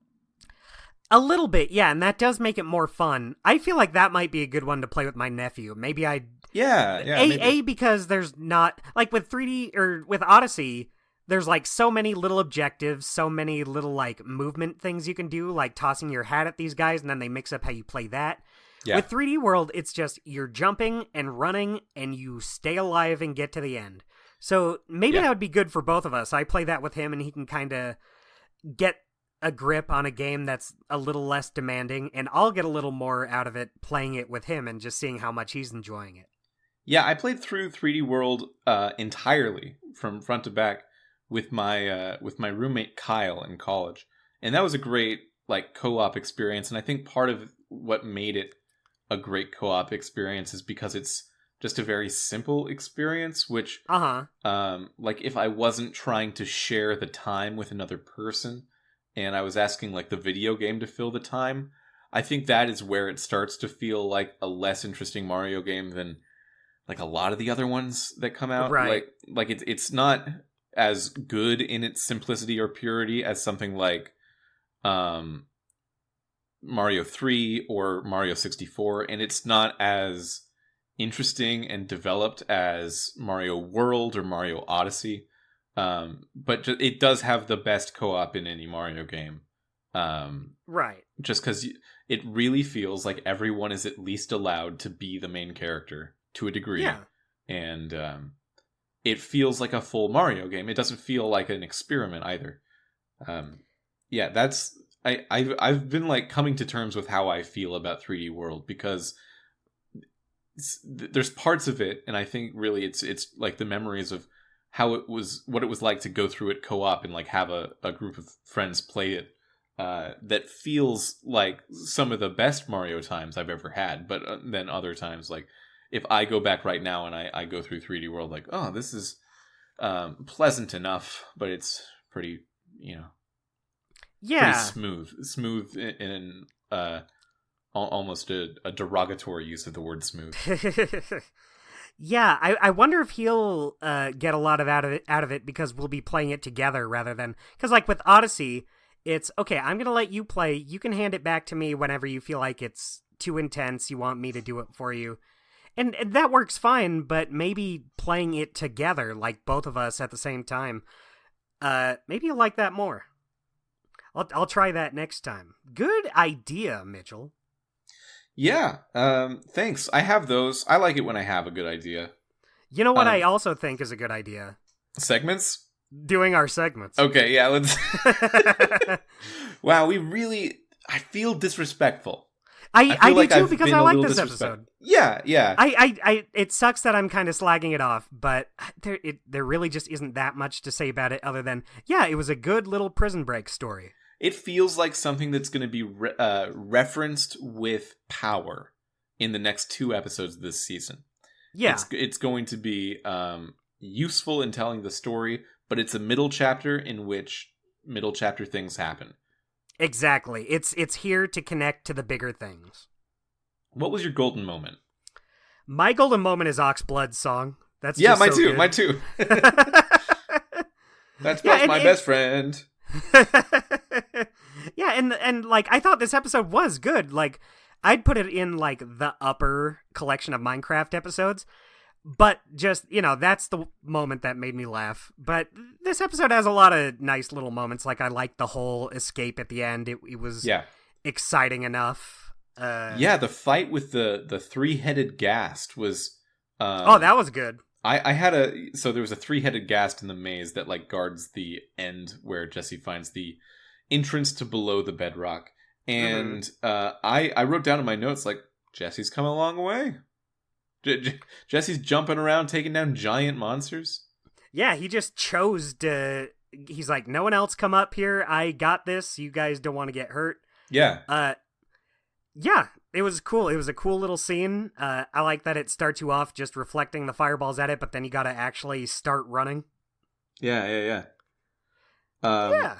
A little bit, yeah, and that does make it more fun. I feel like that might be a good one to play with my nephew. Maybe Yeah, maybe. because there's not, like with 3D or with Odyssey, there's like so many little objectives, so many little like movement things you can do, like tossing your hat at these guys and then they mix up how you play that. Yeah. With 3D World, it's just you're jumping and running and you stay alive and get to the end. So maybe that would be good for both of us. I play that with him and he can kind of get a grip on a game that's a little less demanding, and I'll get a little more out of it playing it with him and just seeing how much he's enjoying it. Yeah, I played through 3D World entirely from front to back with my roommate Kyle in college, and that was a great like co-op experience. And I think part of what made it a great co-op experience is because it's just a very simple experience. Which, like if I wasn't trying to share the time with another person, and I was asking like the video game to fill the time, I think that is where it starts to feel like a less interesting Mario game than like a lot of the other ones that come out. Right. Like it's not as good in its simplicity or purity as something like Mario 3 or Mario 64, and it's not as interesting and developed as Mario World or Mario Odyssey. But it does have the best co-op in any Mario game. Right. Just because it really feels like everyone is at least allowed to be the main character to a degree. Yeah. And it feels like a full Mario game. It doesn't feel like an experiment either. Yeah, that's... I've been like coming to terms with how I feel about 3D World, because there's parts of it, and I think really it's like the memories of how it was, what it was like to go through it co-op and like have a group of friends play it, that feels like some of the best Mario times I've ever had. But then other times, like if I go back right now and I go through 3D World, like, oh, this is pleasant enough, but it's pretty, pretty smooth in almost a derogatory use of the word smooth. Yeah, I wonder if he'll get a lot out of it because we'll be playing it together rather than... Because like with Odyssey, it's, okay, I'm going to let you play. You can hand it back to me whenever you feel like it's too intense. You want me to do it for you. And that works fine, but maybe playing it together, like both of us at the same time, maybe you'll like that more. I'll try that next time. Good idea, Mitchell. Yeah, thanks. I have those. I like it when I have a good idea. You know what I also think is a good idea? Segments? Doing our segments. Okay, yeah, let's... Wow, I feel disrespectful. I feel like do too, I've because been I a like little this disrespectful. episode. Yeah. It sucks that I'm kind of slagging it off, but there really just isn't that much to say about it other than, yeah, it was a good little Prison Break story. It feels like something that's going to be referenced with power in the next 2 episodes of this season. Yeah. It's going to be useful in telling the story, but it's a middle chapter in which middle chapter things happen. Exactly. It's here to connect to the bigger things. What was your golden moment? My golden moment is Oxblood's song. That's yeah, just mine so too. good. Mine too. That's my best friend. Yeah, and like I thought this episode was good. Like I'd put it in like the upper collection of Minecraft episodes, but just, that's the moment that made me laugh. But this episode has a lot of nice little moments. Like I liked the whole escape at the end. It was exciting enough. The fight with the 3-headed ghast was that was good. I had so there was a 3-headed ghast in the maze that like guards the end where Jesse finds the entrance to below the bedrock. And I wrote down in my notes like, Jesse's come a long way. Jesse's jumping around taking down giant monsters. Yeah, he just chose to. He's like, no one else come up here. I got this. You guys don't want to get hurt. Yeah. Yeah, it was cool. It was a cool little scene. I like that it starts you off just reflecting the fireballs at it, but then you gotta actually start running. Yeah. Yeah.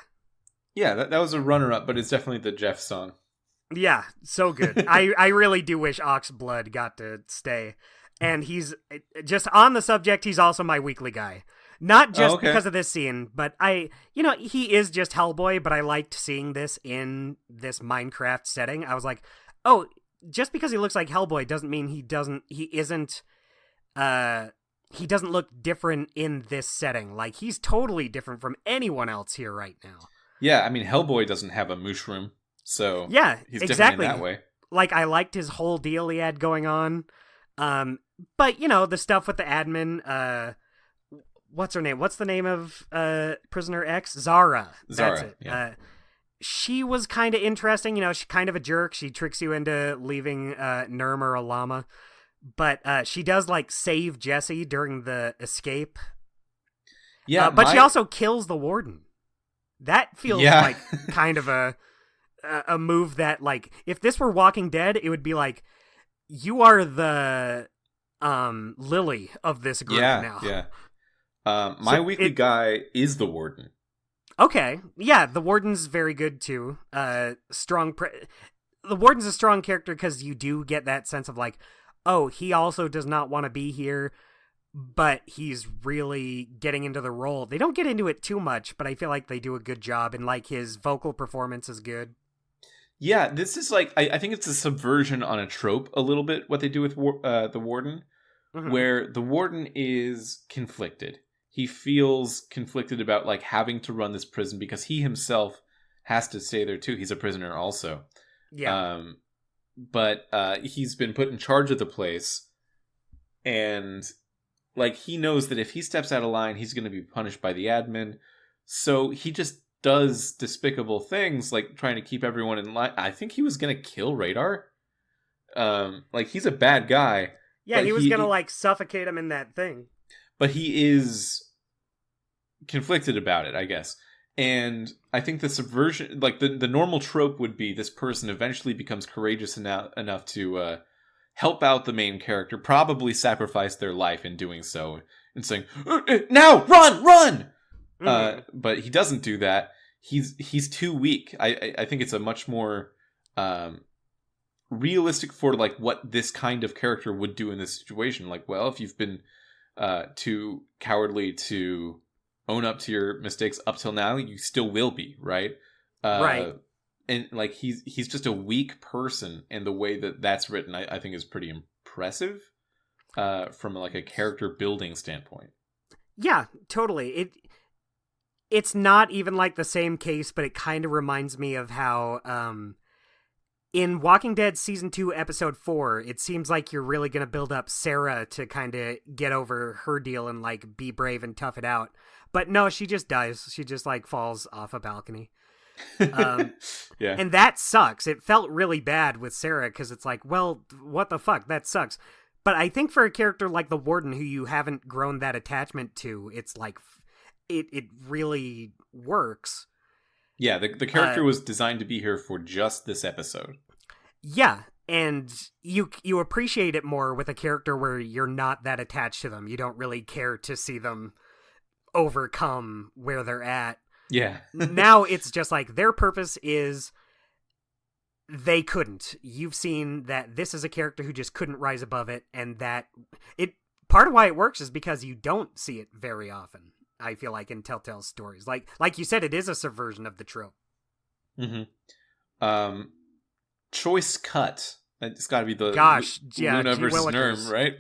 Yeah, that was a runner-up, but it's definitely the Jeff song. Yeah, so good. I really do wish Oxblood got to stay. And he's, just on the subject, he's also my weekly guy. Not just because of this scene, but he is just Hellboy, but I liked seeing this in this Minecraft setting. I was like, oh, just because he looks like Hellboy doesn't mean he doesn't look different in this setting. Like, he's totally different from anyone else here right now. Yeah, I mean, Hellboy doesn't have a mushroom, so yeah, he's exactly. different in that way. Like, I liked his whole deal he had going on. But, the stuff with the admin, what's her name? What's the name of Prisoner X? Zara. That's it. Yeah. She was kind of interesting. She's kind of a jerk. She tricks you into leaving Nurm or a llama. But she does, like, save Jesse during the escape. Yeah, but she also kills the warden. That feels like kind of a move that, like, if this were Walking Dead, it would be like, you are the Lily of this group now. Yeah. My weekly guy is the warden. Okay. Yeah, the warden's very good too. The warden's a strong character because you do get that sense of like, oh, he also does not want to be here, but he's really getting into the role. They don't get into it too much, but I feel like they do a good job, and like his vocal performance is good. Yeah, this is like, I think it's a subversion on a trope a little bit, what they do with the warden, where the warden is conflicted. He feels conflicted about like having to run this prison because he himself has to stay there too. He's a prisoner also. Yeah. But he's been put in charge of the place, and like he knows that if he steps out of line, he's going to be punished by the admin. So he just does despicable things like trying to keep everyone in line. I think he was going to kill Radar. Like he's a bad guy. Yeah, he was going to like suffocate him in that thing. But he is conflicted about it, I guess. And I think the subversion, like the normal trope would be this person eventually becomes courageous enough to help out the main character, probably sacrifice their life in doing so, and saying, now, run! But he doesn't do that. He's too weak. I think it's a much more realistic for like what this kind of character would do in this situation. Like, well, if you've been too cowardly to own up to your mistakes up till now, you still will be, right? Right. And like he's just a weak person, and the way that that's written, I think is pretty impressive from like a character building standpoint. Yeah, totally. It's not even like the same case, but it kind of reminds me of how in Walking Dead Season 2, Episode 4, it seems like you're really going to build up Sarah to kind of get over her deal and, like, be brave and tough it out. But no, she just dies. She just, like, falls off a balcony. Yeah. And that sucks. It felt really bad with Sarah because it's like, well, what the fuck? That sucks. But I think for a character like the Warden who you haven't grown that attachment to, it's like, it really works. Yeah, the character was designed to be here for just this episode. Yeah, and you appreciate it more with a character where you're not that attached to them. You don't really care to see them overcome where they're at. Yeah. Now it's just like their purpose is they couldn't. You've seen that this is a character who just couldn't rise above it, and that part of why it works is because you don't see it very often. I feel like in Telltale's stories, like you said, it is a subversion of the trope. Mm-hmm. Choice cut. It's got to be the Luna versus Nurm, right?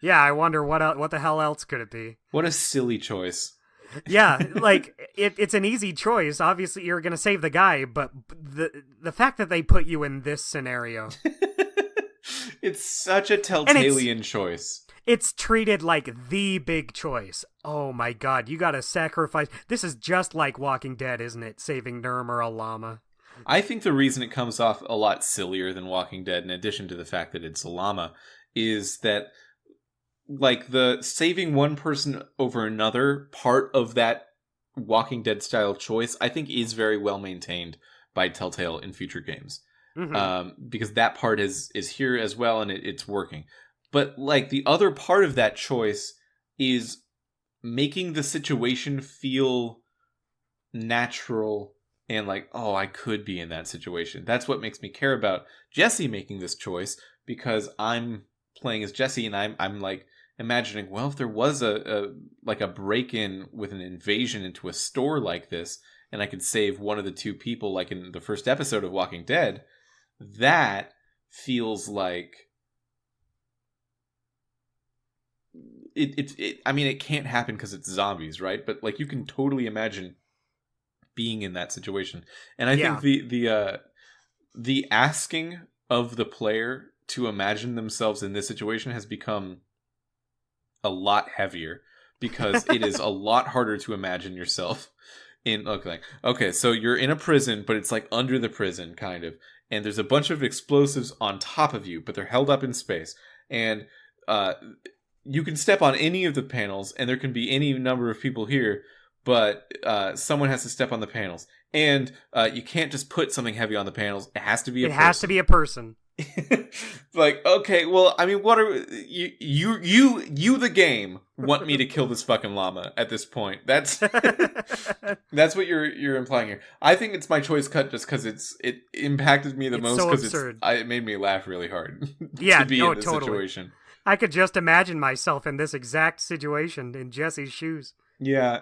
Yeah, I wonder what the hell else could it be? What a silly choice. Yeah, like it's an easy choice. Obviously, you're gonna save the guy, but the fact that they put you in this scenario, it's such a Telltalean choice. It's treated like the big choice. Oh my god, you gotta sacrifice. This is just like Walking Dead, isn't it? Saving Nurm or a llama. I think the reason it comes off a lot sillier than Walking Dead, in addition to the fact that it's a llama, is that like the saving one person over another part of that Walking Dead style choice, I think is very well maintained by Telltale in future games. Because that part is here as well, and it's working. But like the other part of that choice is making the situation feel natural and like, oh, I could be in that situation. That's what makes me care about Jesse making this choice, because I'm playing as Jesse, and I'm like imagining, well, if there was a break-in with an invasion into a store like this, and I could save one of the two people, like in the first episode of Walking Dead, that feels like I mean, it can't happen because it's zombies, right? But like, you can totally imagine being in that situation. And I think the asking of the player to imagine themselves in this situation has become a lot heavier, because it is a lot harder to imagine yourself in okay, so you're in a prison, but it's like under the prison kind of, and there's a bunch of explosives on top of you, but they're held up in space, and you can step on any of the panels, and there can be any number of people here, but someone has to step on the panels, and you can't just put something heavy on the panels. It has to be a person. It has to be a person. Like, okay, well, I mean, what are you the game want me to kill this fucking llama at this point? That's that's what you're implying here. I think it's my choice cut just because it impacted me the most, because it made me laugh really hard. Yeah, to be in this situation. I could just imagine myself in this exact situation in Jesse's shoes. Yeah.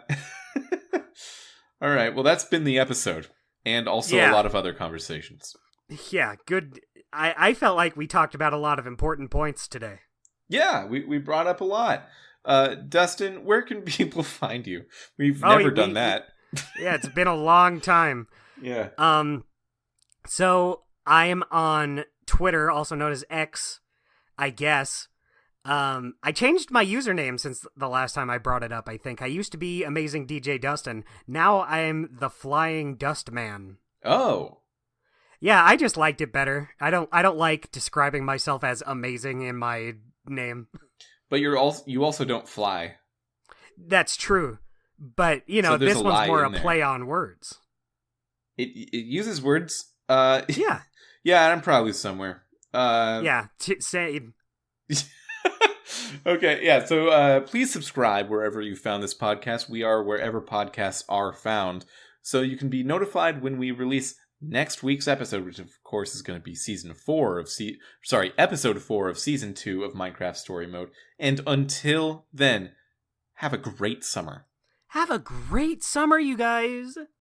All right. Well, that's been the episode, and also a lot of other conversations. Yeah, good. I felt like we talked about a lot of important points today. Yeah, we brought up a lot. Dustin, where can people find you? We've never done that. Yeah, it's been a long time. Yeah. So I am on Twitter, also known as X, I guess. I changed my username since the last time I brought it up, I think. I used to be Amazing DJ Dustin. Now I'm the Flying Dust Man. Oh. Yeah, I just liked it better. I don't like describing myself as amazing in my name. But you also don't fly. That's true. But, you know, so this one's more a play on words. It uses words. Yeah. Yeah, I'm probably somewhere. Same. Okay, yeah, so please subscribe wherever you found this podcast. We are wherever podcasts are found, so you can be notified when we release next week's episode, which of course is going to be episode 4 of season 2 of Minecraft Story Mode. And until then, have a great summer. Have a great summer, you guys.